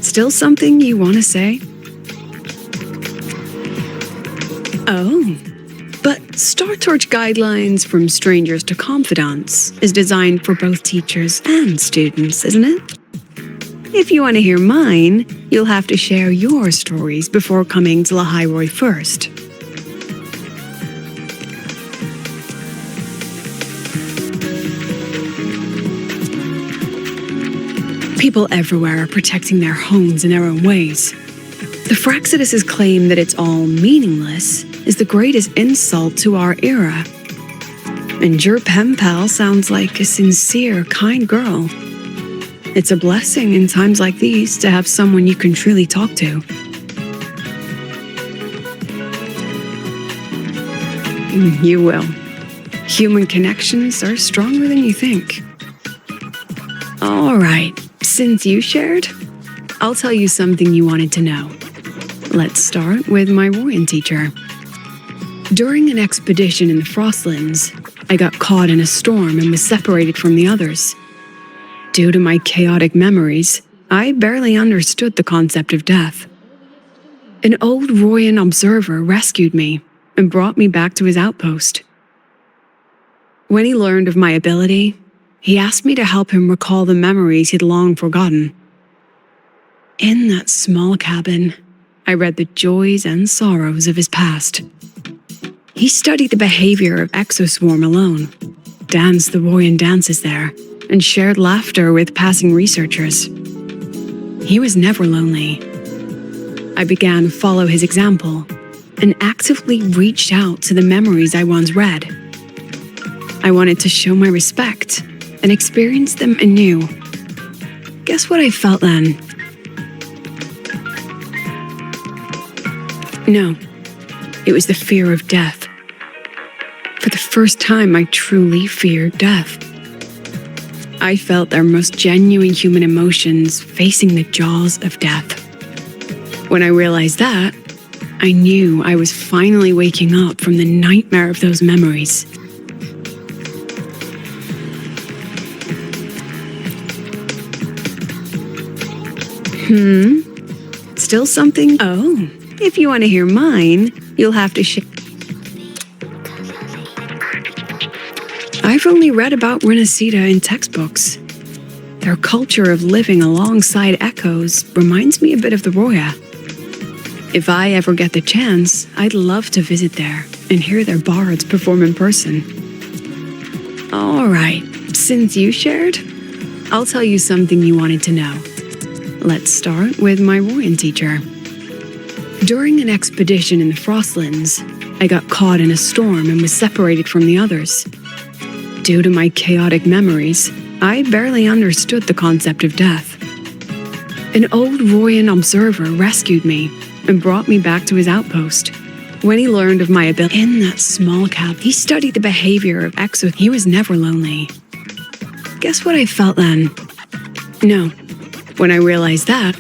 Still something you want to say? Oh. But Star Torch Guidelines from Strangers to Confidants is designed for both teachers and students, isn't it? If you want to hear mine, you'll have to share your stories before coming to Lahai-Roi first. People everywhere are protecting their homes in their own ways. The Fraxidus' claim that it's all meaningless is the greatest insult to our era. And your pen pal sounds like a sincere, kind girl. It's a blessing in times like these to have someone you can truly talk to. You will. Human connections are stronger than you think. All right, since you shared, I'll tell you something you wanted to know. Let's start with my Royan teacher. During an expedition in the Frostlands, I got caught in a storm and was separated from the others. Due to my chaotic memories, I barely understood the concept of death. An old Royan observer rescued me and brought me back to his outpost. When he learned of my ability, he asked me to help him recall the memories he'd long forgotten. In that small cabin, I read the joys and sorrows of his past. He studied the behavior of Exoswarm alone, danced the Royan dances there, and shared laughter with passing researchers. He was never lonely. I began to follow his example and actively reached out to the memories I once read. I wanted to show my respect and experience them anew. Guess what I felt then? No, it was the fear of death. For the first time, I truly feared death. I felt their most genuine human emotions facing the jaws of death. When I realized that, I knew I was finally waking up from the nightmare of those memories. Still something? Oh, if you want to hear mine, you'll have to share. I've only read about Renacida in textbooks. Their culture of living alongside echoes reminds me a bit of the Roya. If I ever get the chance, I'd love to visit there and hear their bards perform in person. All right, since you shared, I'll tell you something you wanted to know. Let's start with my Royan teacher. During an expedition in the Frostlands, I got caught in a storm and was separated from the others. Due to my chaotic memories, I barely understood the concept of death. An old Royan observer rescued me and brought me back to his outpost. When he learned of my ability in that small cabin, he studied the behavior of Exo. He was never lonely. Guess what I felt then? No, when I realized that,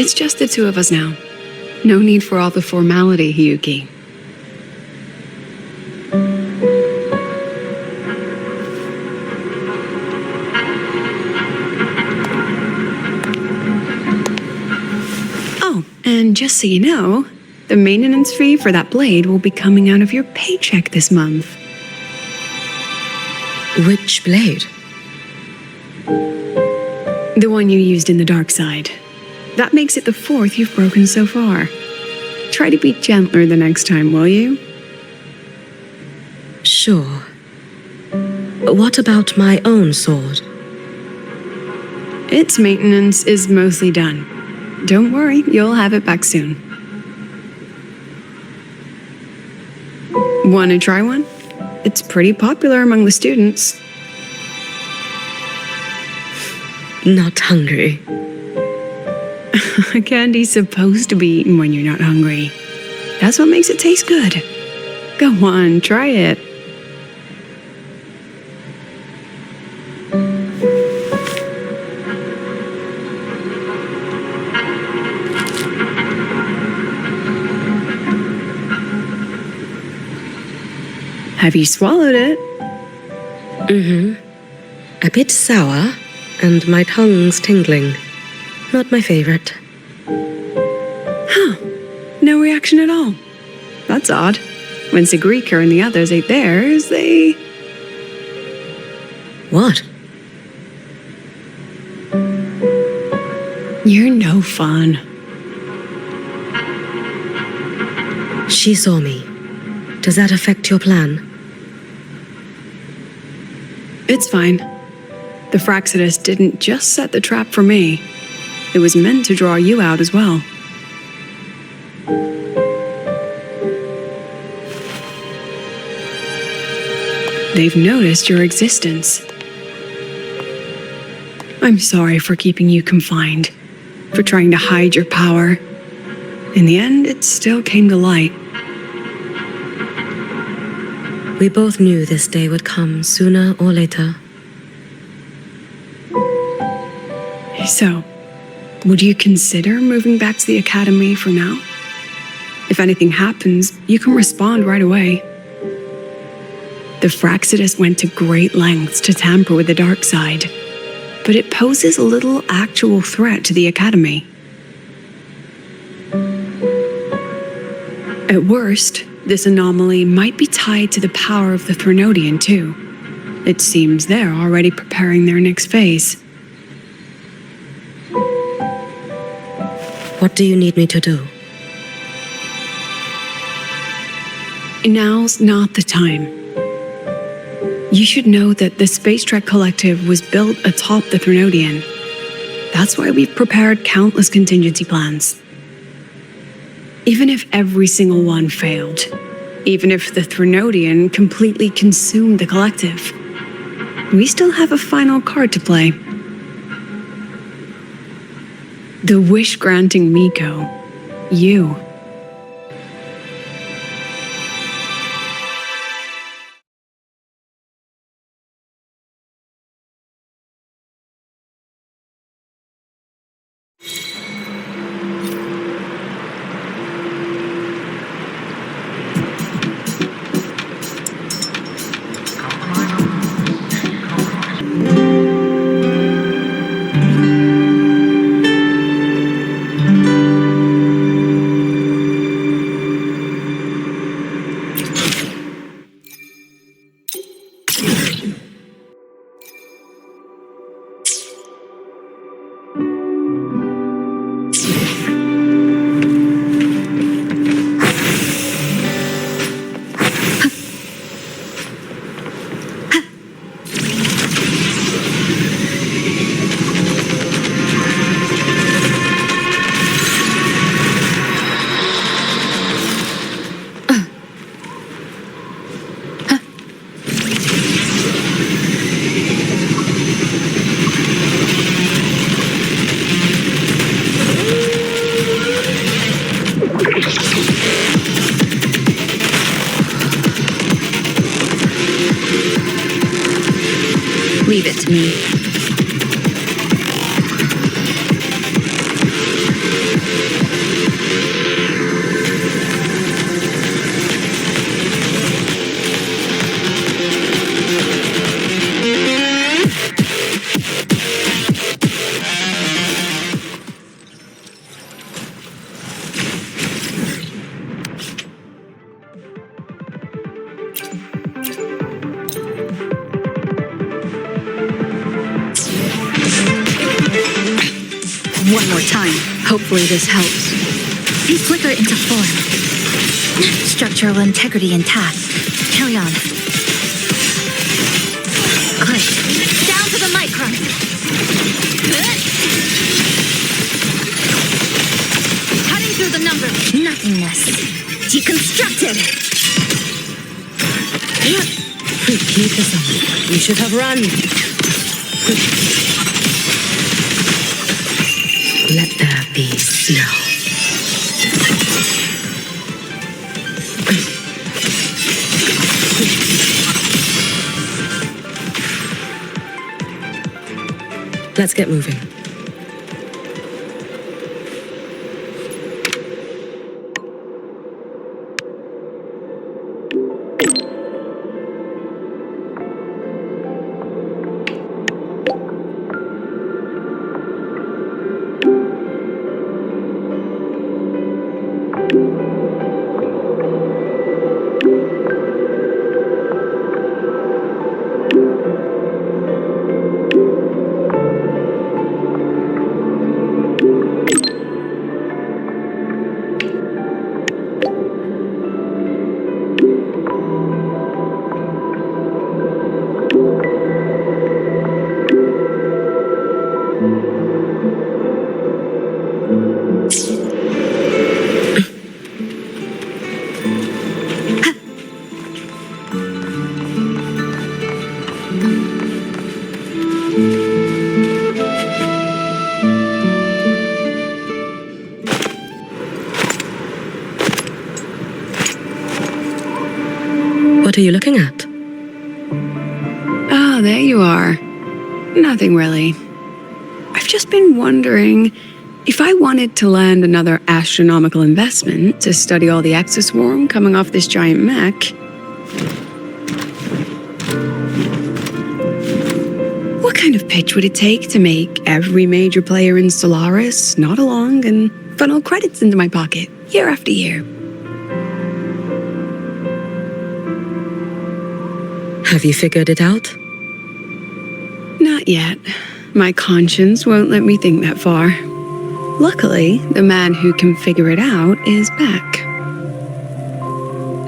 It's just the two of us now. No need for all the formality, Hiyuki. Oh, and just so you know, the maintenance fee for that blade will be coming out of your paycheck this month. Which blade? The one you used in the dark side. That makes it the 4th you've broken so far. Try to be gentler the next time, will you? Sure. What about my own sword? Its maintenance is mostly done. Don't worry, you'll have it back soon. Want to try one? It's pretty popular among the students. Not hungry. Candy's supposed to be eaten when you're not hungry. That's what makes it taste good. Go on, try it. Have you swallowed it? A bit sour, and my tongue's tingling. Not my favorite. Huh. No reaction at all. That's odd. When Sigrika and the others ate theirs, they... What? You're no fun. She saw me. Does that affect your plan? It's fine. The Fraxidus didn't just set the trap for me. It was meant to draw you out as well. They've noticed your existence. I'm sorry for keeping you confined, for trying to hide your power. In the end, it still came to light. We both knew this day would come sooner or later. So, would you consider moving back to the academy for now? If anything happens, you can respond right away. The Fraxidus went to great lengths to tamper with the dark side, but it poses a little actual threat to the academy. At worst, this anomaly might be tied to the power of the Threnodian too. It seems they're already preparing their next phase. What do you need me to do? Now's not the time. You should know that the Space Trek Collective was built atop the Threnodian. That's why we've prepared countless contingency plans. Even if every single one failed, even if the Threnodian completely consumed the Collective, we still have a final card to play. The wish-granting Miko. You. Leave it to me. One more time. Hopefully this helps. You flicker into form. Structural integrity intact. Carry on. Click. Down to the micron. Cutting through the number. Nothingness. Deconstructed. Keep this up. You should have run. Let there be snow. Let's get moving. What are you looking at? Ah, there you are. Nothing really. I've just been wondering if I wanted to land another astronomical investment to study all the exoswarm coming off this giant mech. What kind of pitch would it take to make every major player in Solaris nod along and funnel credits into my pocket year after year? Have you figured it out? Not yet. My conscience won't let me think that far. Luckily, the man who can figure it out is back.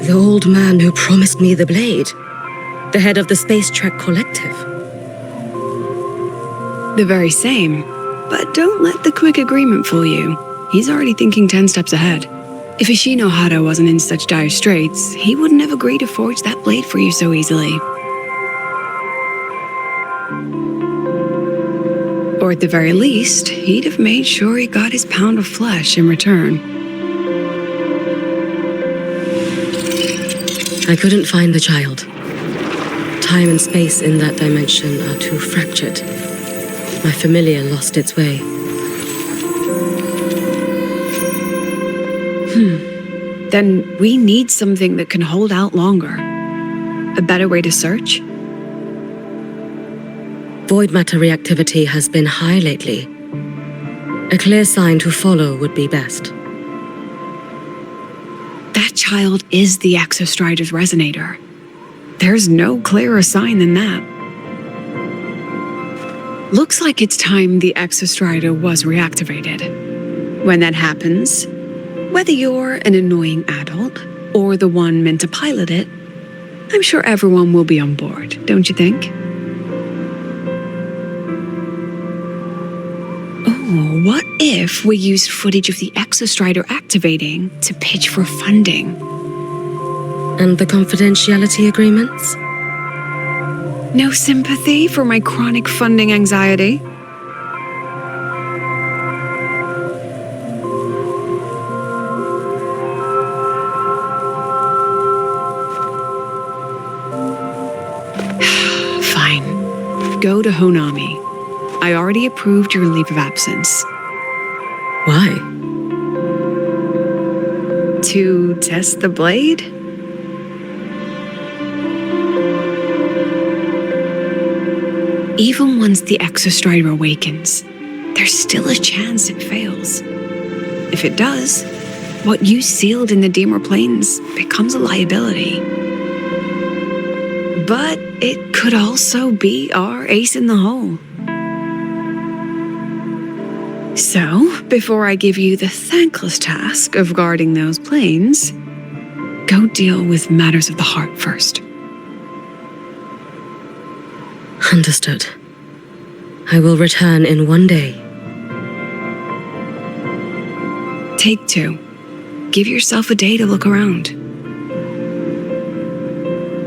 The old man who promised me the blade. The head of the Space Trek Collective. The very same. But don't let the quick agreement fool you. He's already thinking 10 steps ahead. If Ishino Hado wasn't in such dire straits, he wouldn't have agreed to forge that blade for you so easily. Or at the very least, he'd have made sure he got his pound of flesh in return. I couldn't find the child. Time and space in that dimension are too fractured. My familiar lost its way. Then we need something that can hold out longer. A better way to search? Void matter reactivity has been high lately. A clear sign to follow would be best. That child is the Exostrider's resonator. There's no clearer sign than that. Looks like it's time the Exostrider was reactivated. When that happens, whether you're an annoying adult or the one meant to pilot it, I'm sure everyone will be on board, don't you think? Oh, what if we used footage of the Exostrider activating to pitch for funding? And the confidentiality agreements? No sympathy for my chronic funding anxiety? Fine. Go to Honami. I already approved your leave of absence. Why? To test the blade? Even once the Exostrider awakens, there's still a chance it fails. If it does, what you sealed in the Deemer Plains becomes a liability. But it could also be our ace in the hole. So, before I give you the thankless task of guarding those planes, go deal with matters of the heart first. Understood. I will return in 1 day. Take 2. Give yourself a day to look around.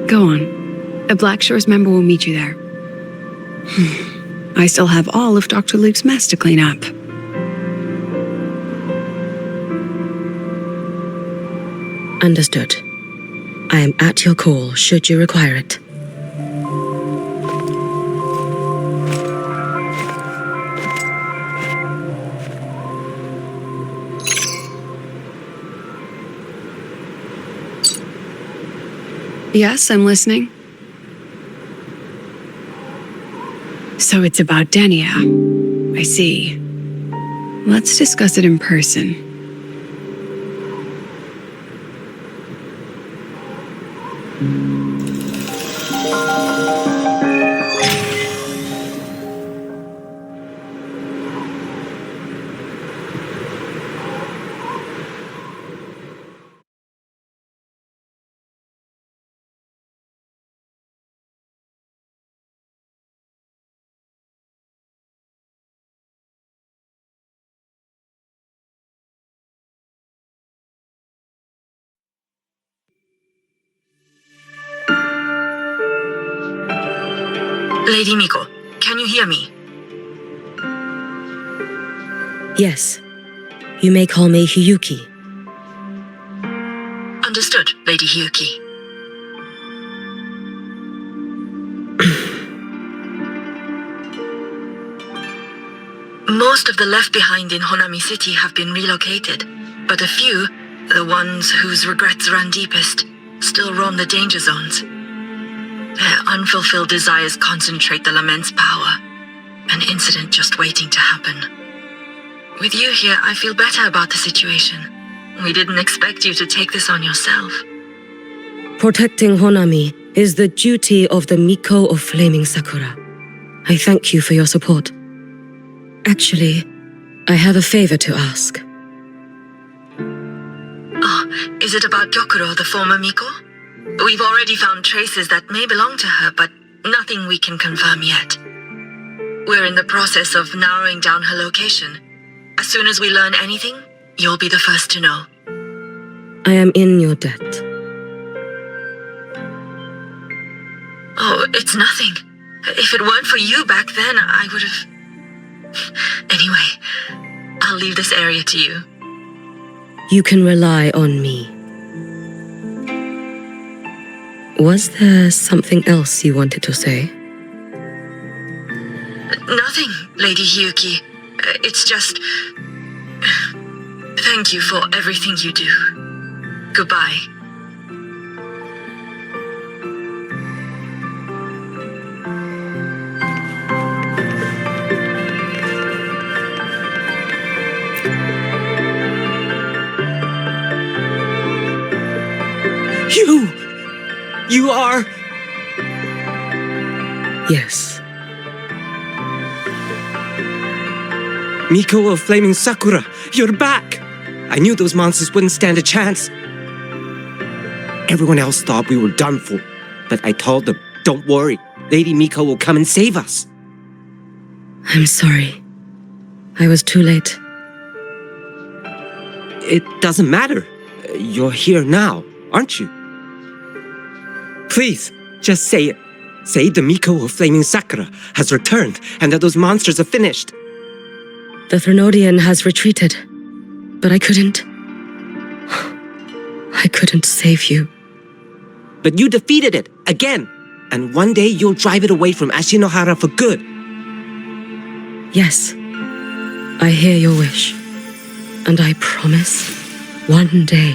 Go on. A Black Shores member will meet you there. I still have all of Dr. Luke's mess to clean up. Understood. I am at your call should you require it. Yes, I'm listening. So it's about Denia. I see. Let's discuss it in person. Lady Miko, can you hear me? Yes. You may call me Hiyuki. Understood, Lady Hiyuki. Most of the left behind in Honami City have been relocated, but a few, the ones whose regrets run deepest, still roam the danger zones. Their unfulfilled desires concentrate the lament's power, an incident just waiting to happen. With you here, I feel better about the situation. We didn't expect you to take this on yourself. Protecting Honami is the duty of the Miko of Flaming Sakura. I thank you for your support. Actually, I have a favor to ask. Oh, is it about Gyokuro, the former Miko? We've already found traces that may belong to her, but nothing we can confirm yet. We're in the process of narrowing down her location. As soon as we learn anything, you'll be the first to know. I am in your debt. Oh, it's nothing. If it weren't for you back then, I would have... Anyway, I'll leave this area to you. You can rely on me. Was there something else you wanted to say? Nothing, Lady Hiyuki. It's just... Thank you for everything you do. Goodbye. You are... Yes. Miko of Flaming Sakura, you're back! I knew those monsters wouldn't stand a chance. Everyone else thought we were done for, but I told them, don't worry, Lady Miko will come and save us. I'm sorry. I was too late. It doesn't matter. You're here now, aren't you? Please, just say it. Say the Miko of Flaming Sakura has returned and that those monsters are finished. The Thrnodian has retreated, but I couldn't save you. But you defeated it, again. And one day you'll drive it away from Ashinohara for good. Yes, I hear your wish. And I promise, one day...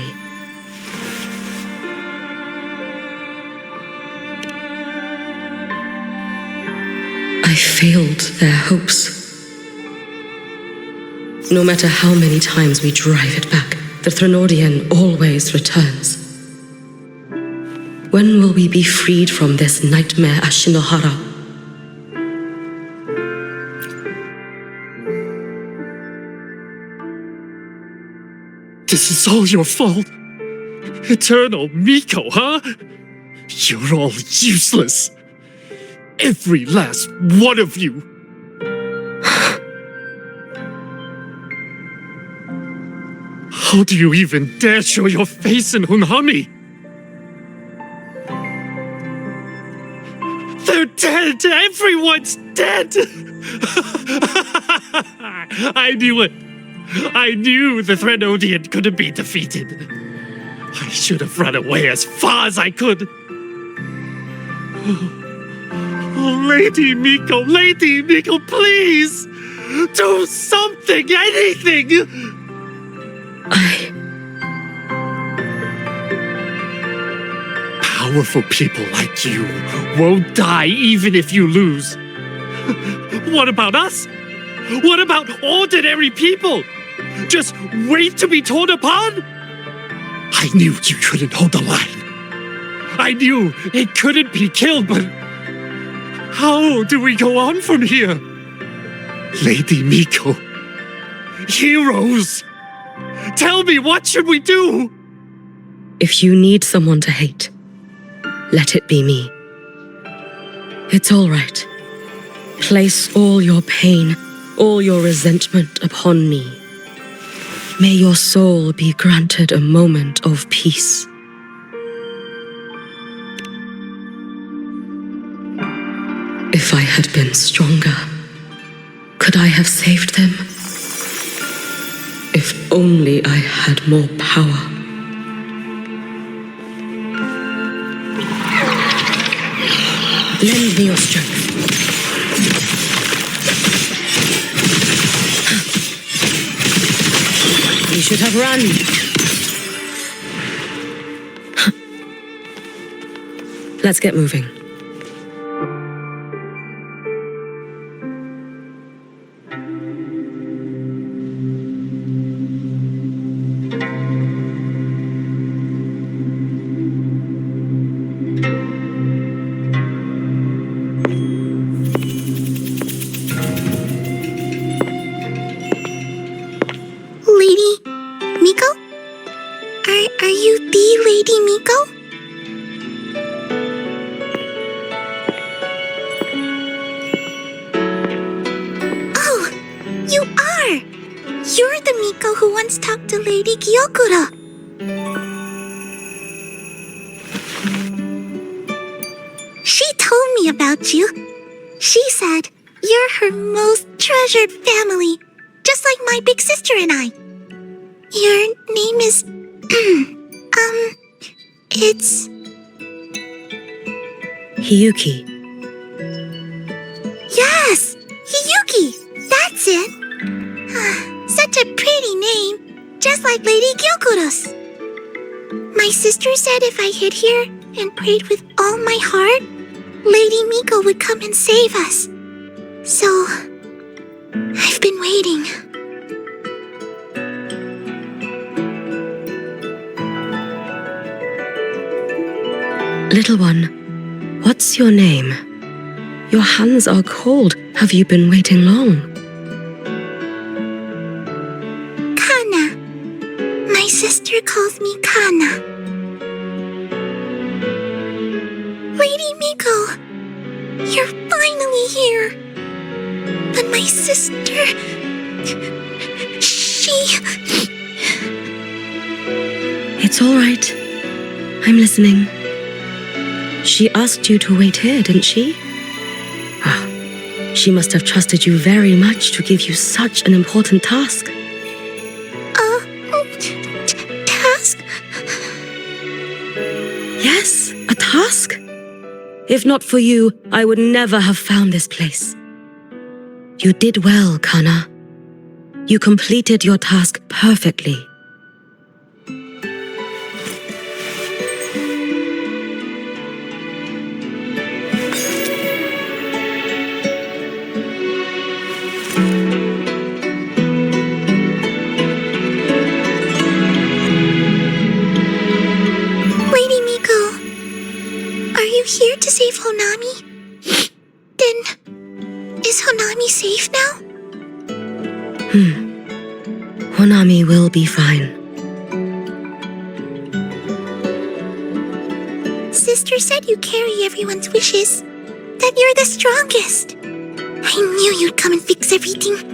I failed their hopes. No matter how many times we drive it back, the Thrnodian always returns. When will we be freed from this nightmare Ashinohara? This is all your fault. Eternal Miko, huh? You're all useless. Every last one of you. How do you even dare show your face in Hunhami? They're dead! Everyone's dead! I knew it. I knew the Threnodian couldn't be defeated. I should have run away as far as I could. Oh, Lady Miko, please! Do something, anything! Powerful people like you won't die even if you lose. What about us? What about ordinary people? Just wait to be torn apart? I knew you couldn't hold the line. I knew it couldn't be killed, but how do we go on from here? Lady Miko, heroes, tell me, what should we do? If you need someone to hate, let it be me. It's all right. Place all your pain, all your resentment upon me. May your soul be granted a moment of peace. If I had been stronger, could I have saved them? If only I had more power. Lend me your strength. You should have run. Let's get moving. She told me about you. She said you're her most treasured family, just like my big sister and I. Your name is... it's... Hiyuki. Yes! Hiyuki! That's it! Such a pretty name, just like Lady Gyokuro's. My sister said if I hid here and prayed with all my heart, Lady Miko would come and save us. So, I've been waiting. Little one, what's your name? Your hands are cold. Have you been waiting long? Kana. My sister calls me Kana. Lady Miko, you're finally here. But my sister... she... It's all right. I'm listening. She asked you to wait here, didn't she? Ah, she must have trusted you very much to give you such an important task. Task? Yes, a task. If not for you, I would never have found this place. You did well, Kana. You completed your task perfectly. Here to save Honami? Then, is Honami safe now? Honami will be fine. sister said you carry everyone's wishes. That you're the strongest. I knew you'd come and fix everything.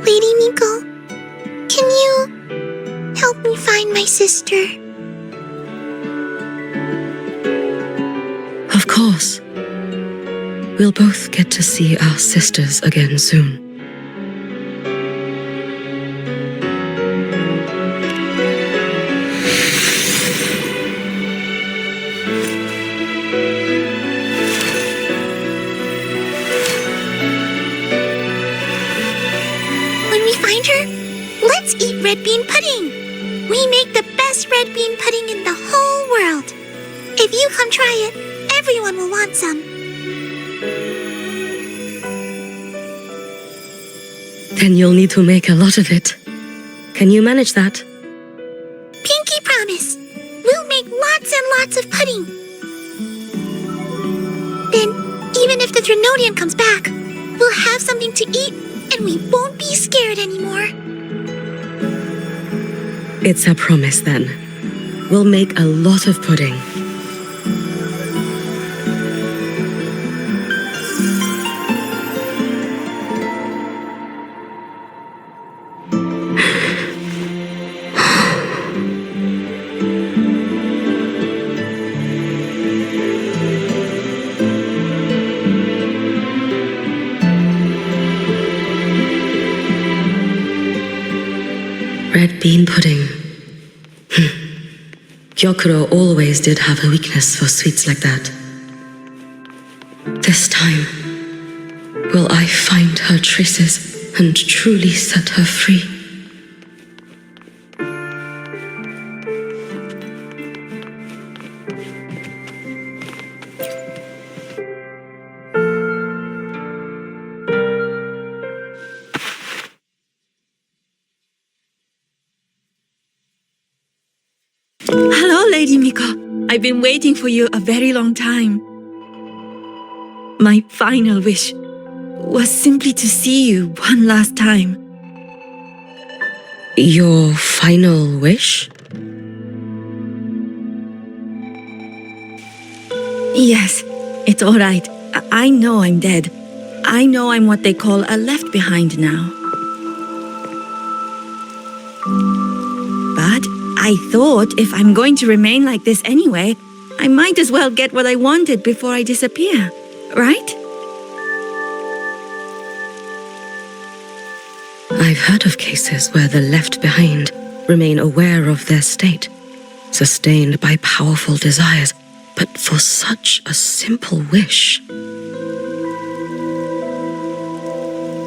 Lady Miko, can you help me find my sister? Of course. We'll both get to see our sisters again soon. When we find her, let's eat red bean pudding. We make the best red bean pudding in the whole world. If you come try it, everyone will want some. Then you'll need to make a lot of it. Can you manage that? Pinky promise. We'll make lots and lots of pudding. Then, even if the Drenodian comes back, we'll have something to eat and we won't be scared anymore. It's a promise then. We'll make a lot of pudding. Red bean pudding. Gyokuro always did have a weakness for sweets like that. This time, will I find her traces and truly set her free? Hello, Lady Miko. I've been waiting for you a very long time. My final wish was simply to see you one last time. Your final wish? Yes, it's all right. I know I'm dead. I know I'm what they call a left behind now. But I thought if I'm going to remain like this anyway, I might as well get what I wanted before I disappear, right? I've heard of cases where the left behind remain aware of their state, sustained by powerful desires, but for such a simple wish.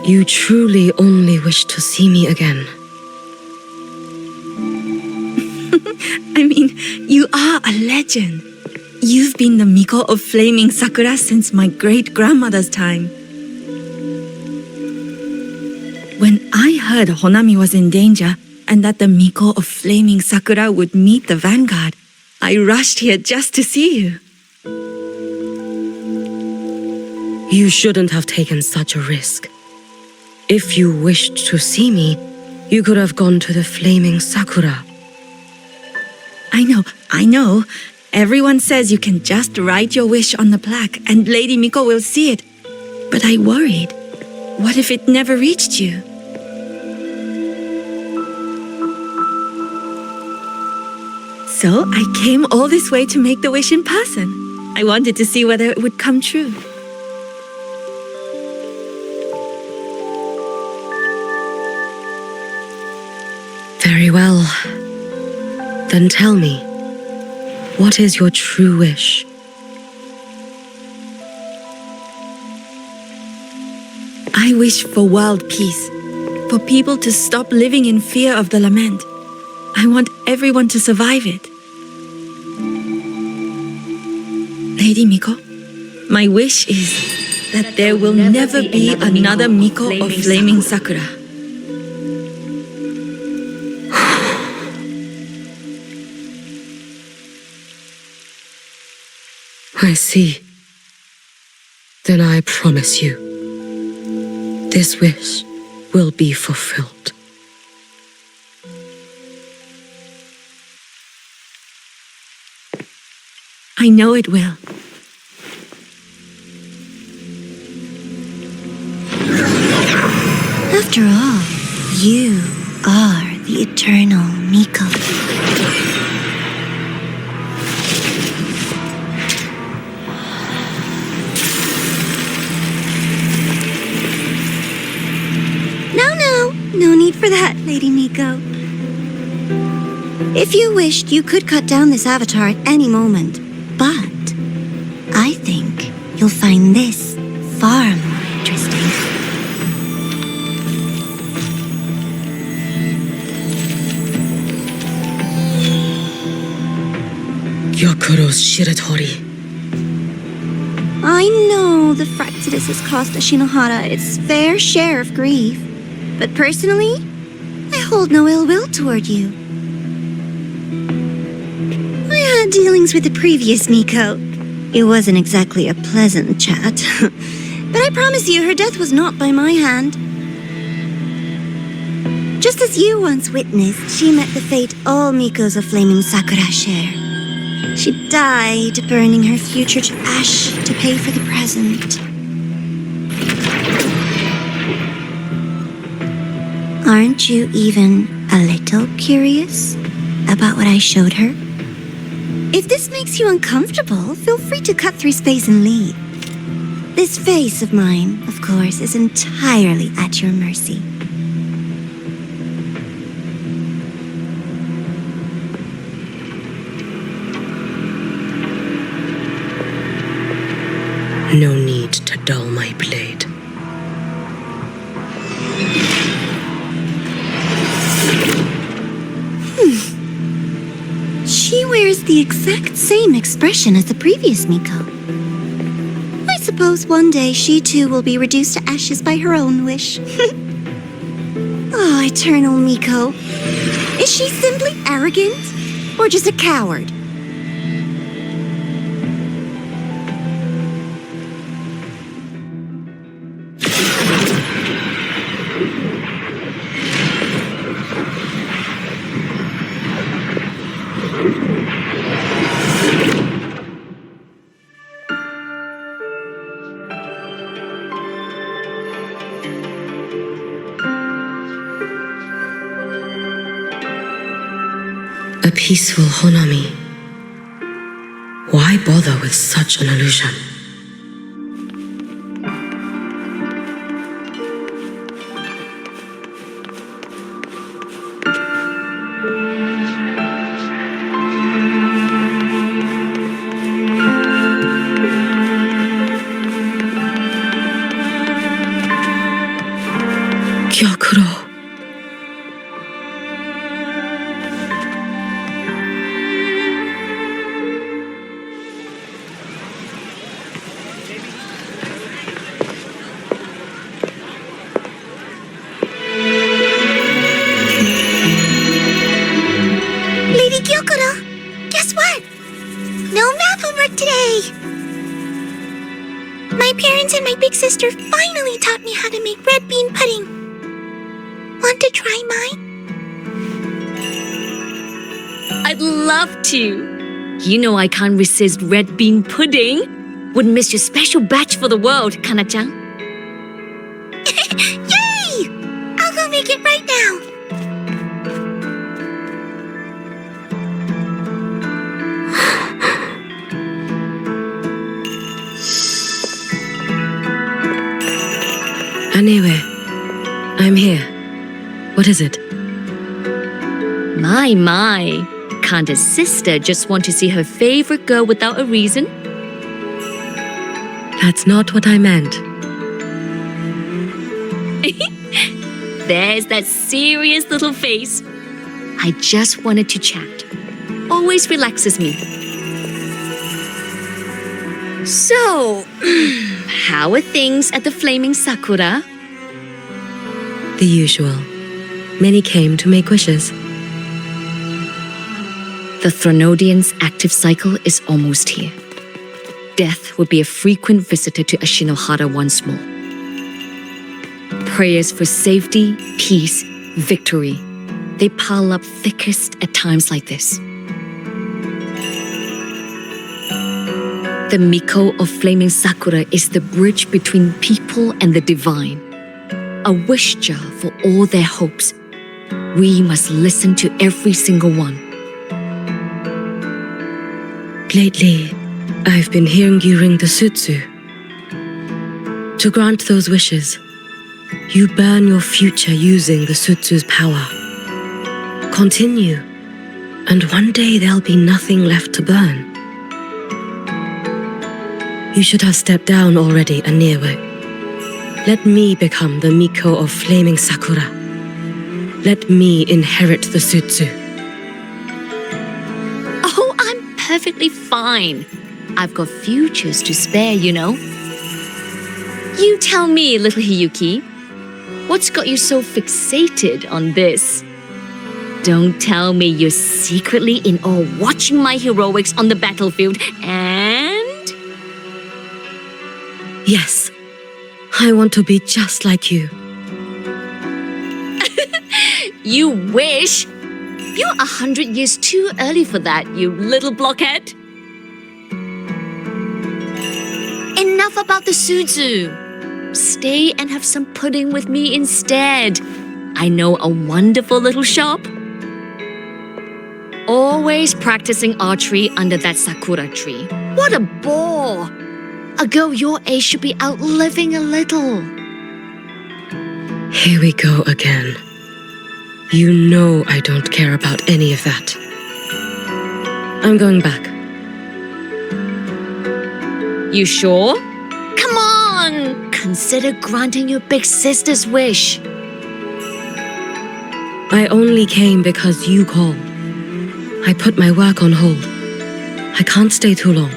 You truly only wish to see me again. I mean, you are a legend. You've been the Miko of Flaming Sakura since my great-grandmother's time. When I heard Honami was in danger and that the Miko of Flaming Sakura would meet the vanguard, I rushed here just to see you. You shouldn't have taken such a risk. If you wished to see me, you could have gone to the Flaming Sakura. I know. Everyone says you can just write your wish on the plaque and Lady Miko will see it. But I worried. What if it never reached you? So I came all this way to make the wish in person. I wanted to see whether it would come true. Very well. Then tell me, what is your true wish? I wish for world peace, for people to stop living in fear of the lament. I want everyone to survive it. Lady Miko, my wish is that there will never be another Miko of Flaming Sakura. I see. Then I promise you, this wish will be fulfilled. I know it will. After all, you are the eternal Miko. No need for that, Lady Miko. If you wished, you could cut down this avatar at any moment. But I think you'll find this far more interesting. Gyokoro's Shiratori. I know the Fractidus has cost Ashinohara its fair share of grief. But personally, I hold no ill will toward you. I had dealings with the previous Miko. It wasn't exactly a pleasant chat. But I promise you, her death was not by my hand. Just as you once witnessed, she met the fate all Mikos of Flaming Sakura share. She died, burning her future to ash to pay for the present. Aren't you even a little curious about what I showed her? If this makes you uncomfortable, feel free to cut through space and leave. This face of mine, of course, is entirely at your mercy. No need to dull my blade. She wears the exact same expression as the previous Miko. I suppose one day she too will be reduced to ashes by her own wish. Oh, eternal Miko. Is she simply arrogant? Or just a coward? A peaceful Honami. Why bother with such an illusion? Gyokuro. Lady Gyokuro, guess what? No math homework today. My parents and my big sister finally taught me how to make red bean pudding. Want to try mine? I'd love to. You know I can't resist red bean pudding. Wouldn't miss your special batch for the world, Kana-chan. Yay! I'll go make it right now. Anyway, I'm here. What is it? My. Can't a sister just want to see her favorite girl without a reason? That's not what I meant. There's that serious little face. I just wanted to chat. Always relaxes me. So, how are things at the Flaming Sakura? The usual. Many came to make wishes. The Thronodian's active cycle is almost here. Death will be a frequent visitor to Ashinohara once more. Prayers for safety, peace, victory. They pile up thickest at times like this. The Miko of flaming sakura is the bridge between people and the divine. A wish jar for all their hopes. We must listen to every single one. Lately, I've been hearing you ring the sutsu. To grant those wishes, you burn your future using the sutsu's power. Continue, and one day there'll be nothing left to burn. You should have stepped down already, Aniewe. Let me become the Miko of flaming sakura. Let me inherit the sutsu. Oh, I'm perfectly fine. I've got futures to spare, you know. You tell me, little Hiyuki, what's got you so fixated on this? Don't tell me you're secretly in awe watching my heroics on the battlefield and... Yes, I want to be just like you. You wish? You're 100 years too early for that, you little blockhead. Enough about the sutsu. Stay and have some pudding with me instead. I know a wonderful little shop. Always practicing archery under that sakura tree. What a bore! A girl your age should be out living a little. Here we go again. You know I don't care about any of that. I'm going back. You sure? Come on! Consider granting your big sister's wish. I only came because you called. I put my work on hold. I can't stay too long.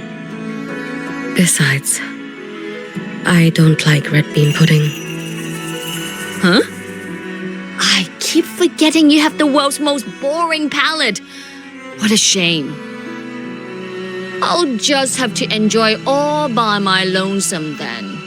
Besides, I don't like red bean pudding. Huh? I keep forgetting you have the world's most boring palate. What a shame. I'll just have to enjoy all by my lonesome then.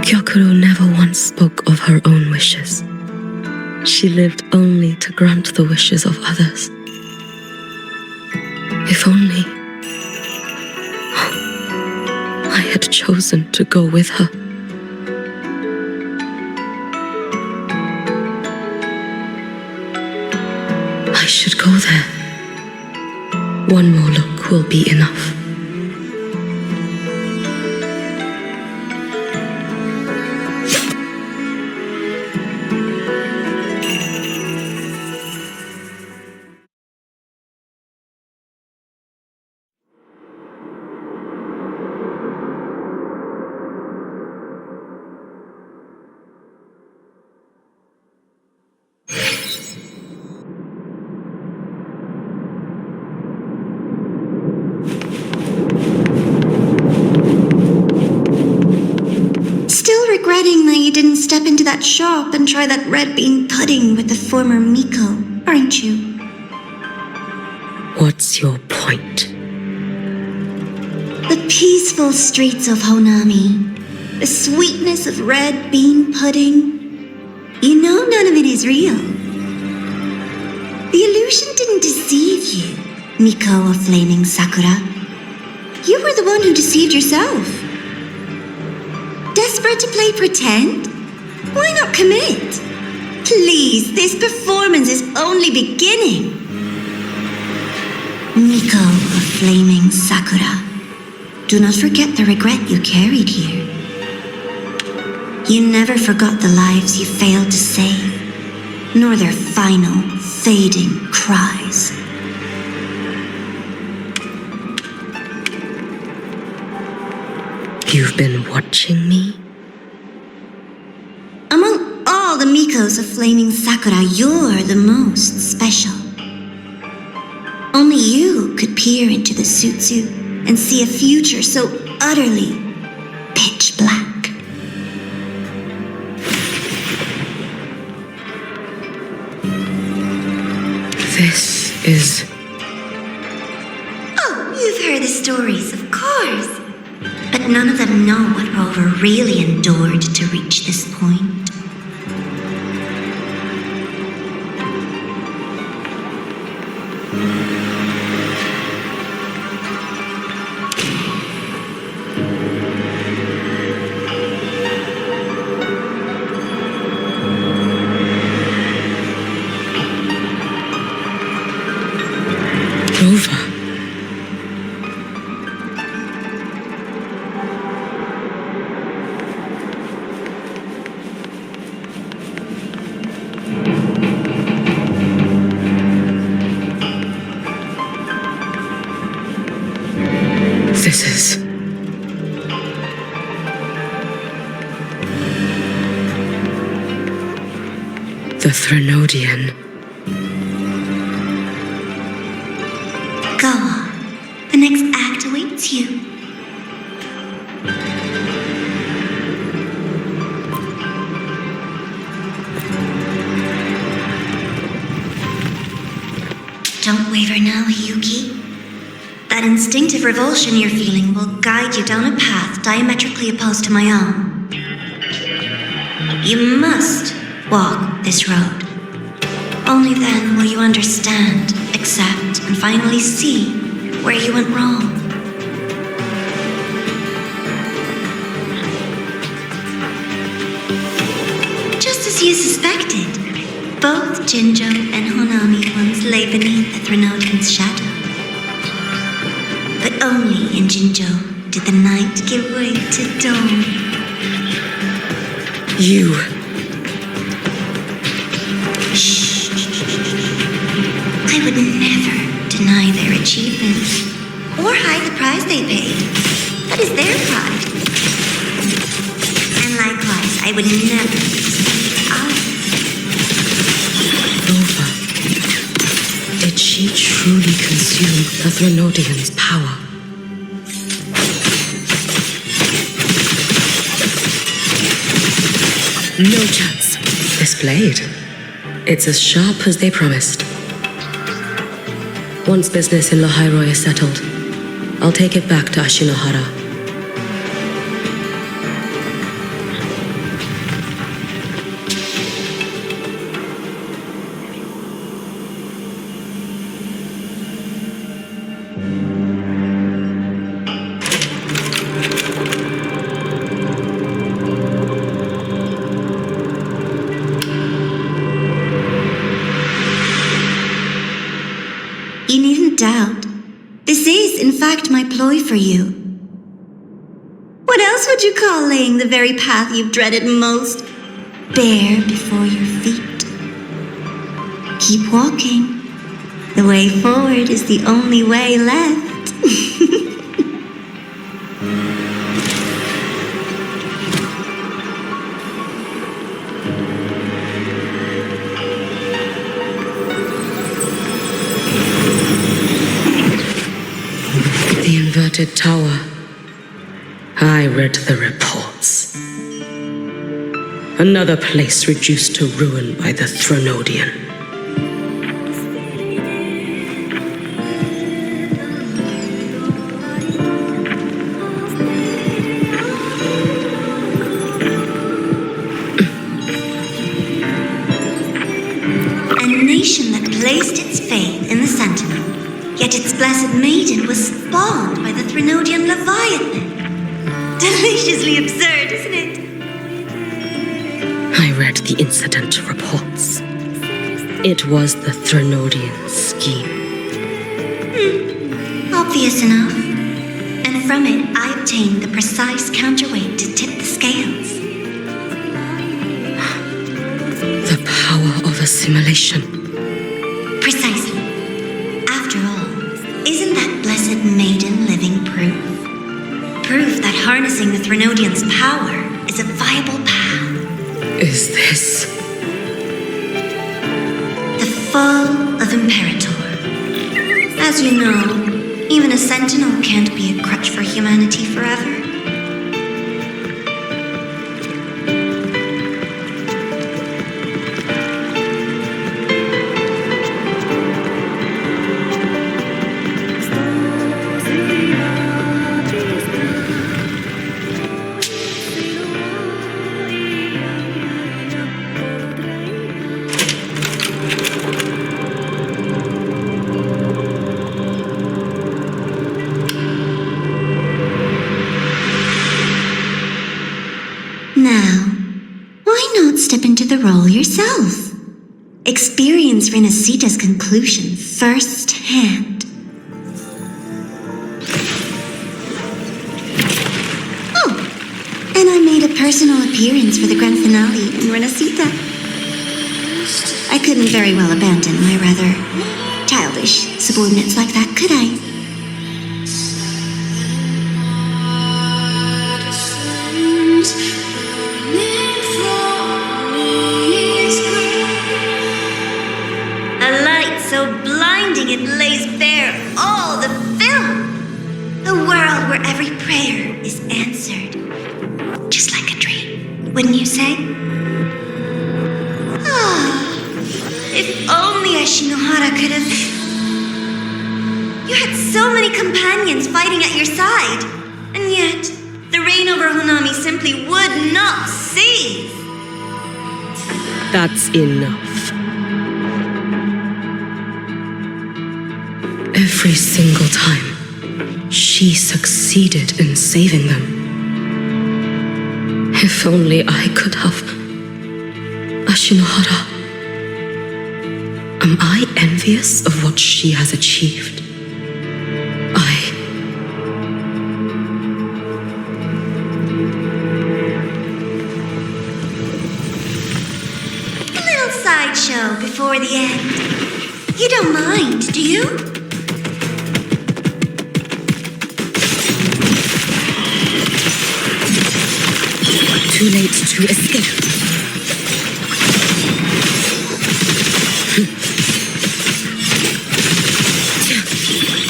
Kyokuro never once spoke of her own wishes. She lived only to grant the wishes of others. If only I had chosen to go with her. I should go there. One more look will be enough. Regretting that you didn't step into that shop and try that red bean pudding with the former Miko, aren't you? What's your point? The peaceful streets of Honami, the sweetness of red bean pudding. You know none of it is real. The illusion didn't deceive you, Miko of flaming sakura. You were the one who deceived yourself. Desperate to play pretend? Why not commit? Please, this performance is only beginning. Miko of flaming sakura, do not forget the regret you carried here. You never forgot the lives you failed to save, nor their final, fading cries. You've been watching me? Among all the Mikos of flaming sakura, you're the most special. Only you could peer into the sutsu and see a future so utterly pitch black. This is... Oh, you've heard the stories, of course. But none of them know what Rover really endured to reach this point. Rover. This is... the Threnodian. Go on. The next act awaits you. Don't waver now, Yuki. That instinctive revulsion you're feeling will guide you down a path diametrically opposed to my own. You must walk this road. Only then will you understand, accept, and finally see where you went wrong. Just as you suspected, both Jinjo and Honami once lay beneath the Threnodian's shadow. But only in Jinjo did the night give way to dawn. You... I would never deny their achievements or hide the price they paid. That is their pride. And likewise, I would never dispute ours. Rover. Did she truly consume the Threnodian's power? No chance. This blade. It's as sharp as they promised. Once business in Lahai-Roi is settled, I'll take it back to Ashinohara. You needn't doubt. This is, in fact, my ploy for you. What else would you call laying the very path you've dreaded most bare before your feet? Keep walking. The way forward is the only way left. The inverted tower. I read the reports. Another place reduced to ruin by the Threnodian. A nation that placed its faith in the Sentinel, yet its blessed maiden was spawned by the Threnodian Leviathan. Deliciously absurd, isn't it? I read the incident reports. It was the Threnodian scheme. Obvious enough. And from it, I obtained the precise counterweight to tip the scales. The power of assimilation. Precisely. After all, isn't that blessed maiden living proof? Proof that harnessing the Threnodian's power is a viable path. Is this... the fall of Imperator. As you know, Even a sentinel can't be a crutch for humanity forever. Now, why not step into the role yourself? Experience Renacita's conclusion firsthand. Oh, and I made a personal appearance for the grand finale in Renacita. I couldn't very well abandon my rather childish subordinates like that, could I? So blinding it lays bare all the film. A world where every prayer is answered. Just like a dream, wouldn't you say? Ah, if only Ashinohara could have... You had so many companions fighting at your side, and yet the reign over Honami simply would not cease. That's enough. Every single time, she succeeded in saving them. If only I could have... Ashinohara. Am I envious of what she has achieved? A little sideshow before the end. You don't mind, do you? Too late to escape.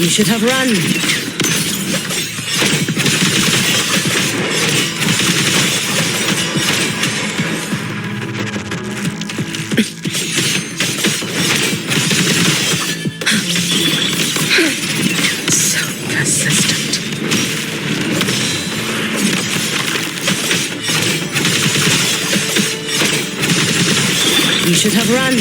You should have run. So persistent. You should have run.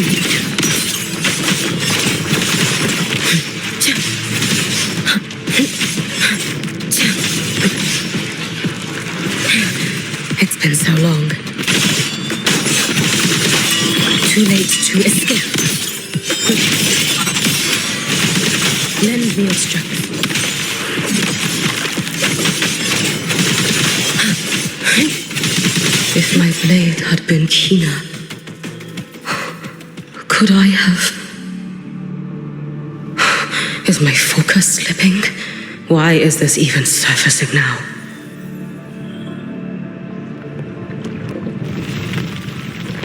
It's been so long. Too late to escape. Lend me your strength. If my blade had been keener, could I have... Is my focus slipping? Why is this even surfacing now?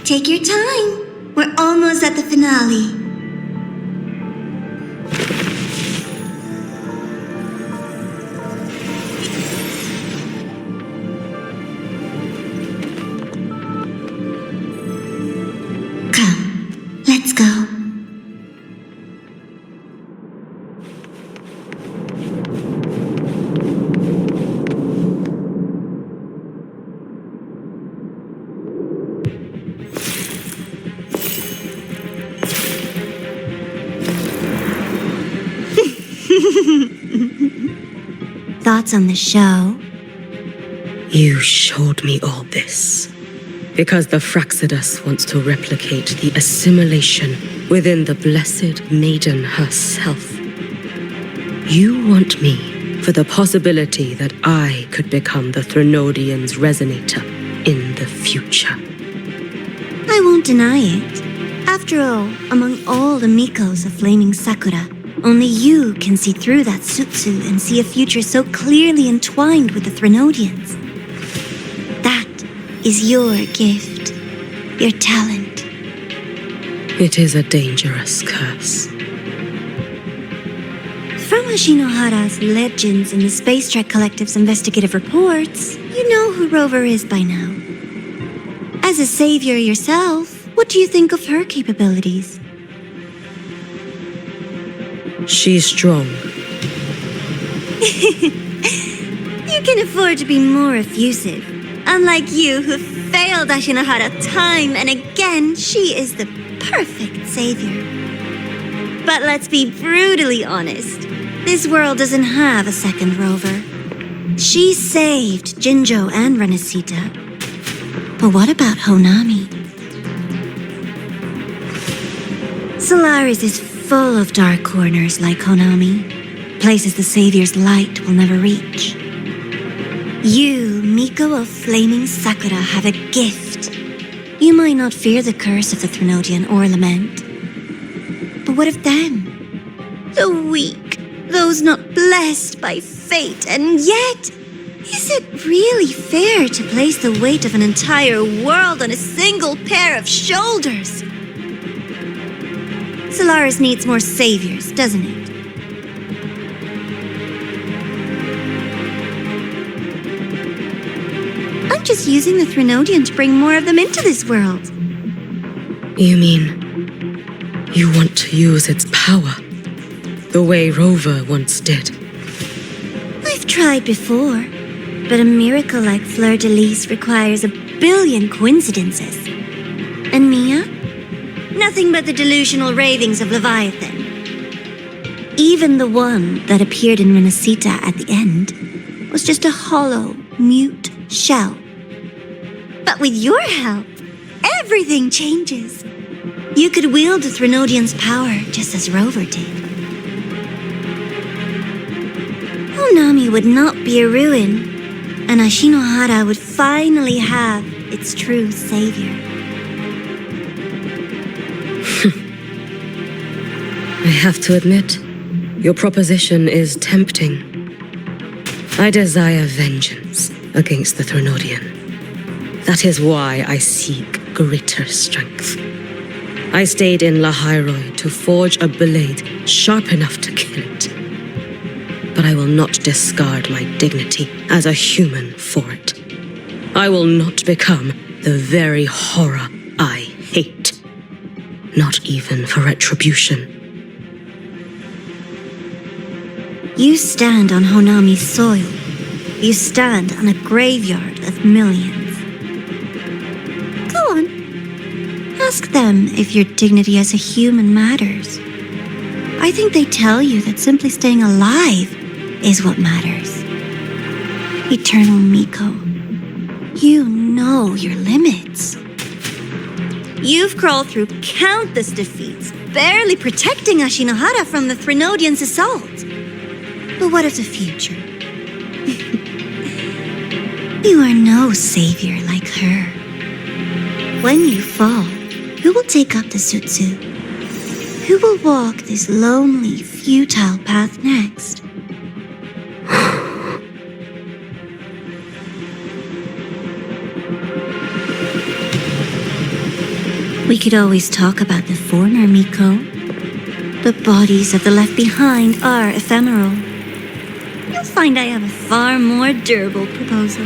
Take your time. We're almost at the finale. Come, let's go. Thoughts on the show? You showed me all this because the Fraxidus wants to replicate the assimilation within the blessed maiden herself. You want me for the possibility that I could become the Threnodian's resonator in the future. I won't deny it. After all, among all the Mikos of Flaming Sakura, only you can see through that Sutsu and see a future so clearly entwined with the Threnodians. That is your gift, your talent. It is a dangerous curse. From Ashinohara's legends and the Space Trek Collective's investigative reports, you know who Rover is by now. As a savior yourself, what do you think of her capabilities? She's strong. You can afford to be more effusive. Unlike you, who failed Ashinohara time and again, she is the perfect savior. But let's be brutally honest. This world doesn't have a second Rover. She saved Jinjo and Renesita. But what about Honami? Solaris is full of dark corners like Honami, places the Savior's light will never reach. You, Miko of Flaming Sakura, have a gift. You might not fear the curse of the Threnodian or lament. But what of them? The weak, those not blessed by fate, and yet, is it really fair to place the weight of an entire world on a single pair of shoulders? Solaris needs more saviors, doesn't it? I'm just using the Threnodian to bring more of them into this world. You mean you want to use its power the way Rover once did? I've tried before, but a miracle like Fleur-de-Lis requires a billion coincidences. And Mia? Nothing but the delusional ravings of Leviathan. Even the one that appeared in Renesita at the end was just a hollow, mute shell. But with your help, everything changes. You could wield the Threnodian's power just as Rover did. Honami would not be a ruin, and Ashinohara would finally have its true savior. I have to admit, your proposition is tempting. I desire vengeance against the Threnodian. That is why I seek greater strength. I stayed in Lahai-Roi to forge a blade sharp enough to kill it. But I will not discard my dignity as a human for it. I will not become the very horror I hate. Not even for retribution. You stand on Honami's soil. You stand on a graveyard of millions. Go on. Ask them if your dignity as a human matters. I think they tell you that simply staying alive is what matters. Eternal Miko, you know your limits. You've crawled through countless defeats, barely protecting Ashinohara from the Threnodian's assault. But what of the future? You are no savior like her. When you fall, who will take up the Sutsu? Who will walk this lonely, futile path next? We could always talk about the former, Miko. The bodies of the left behind are ephemeral. You'll find I have a far more durable proposal.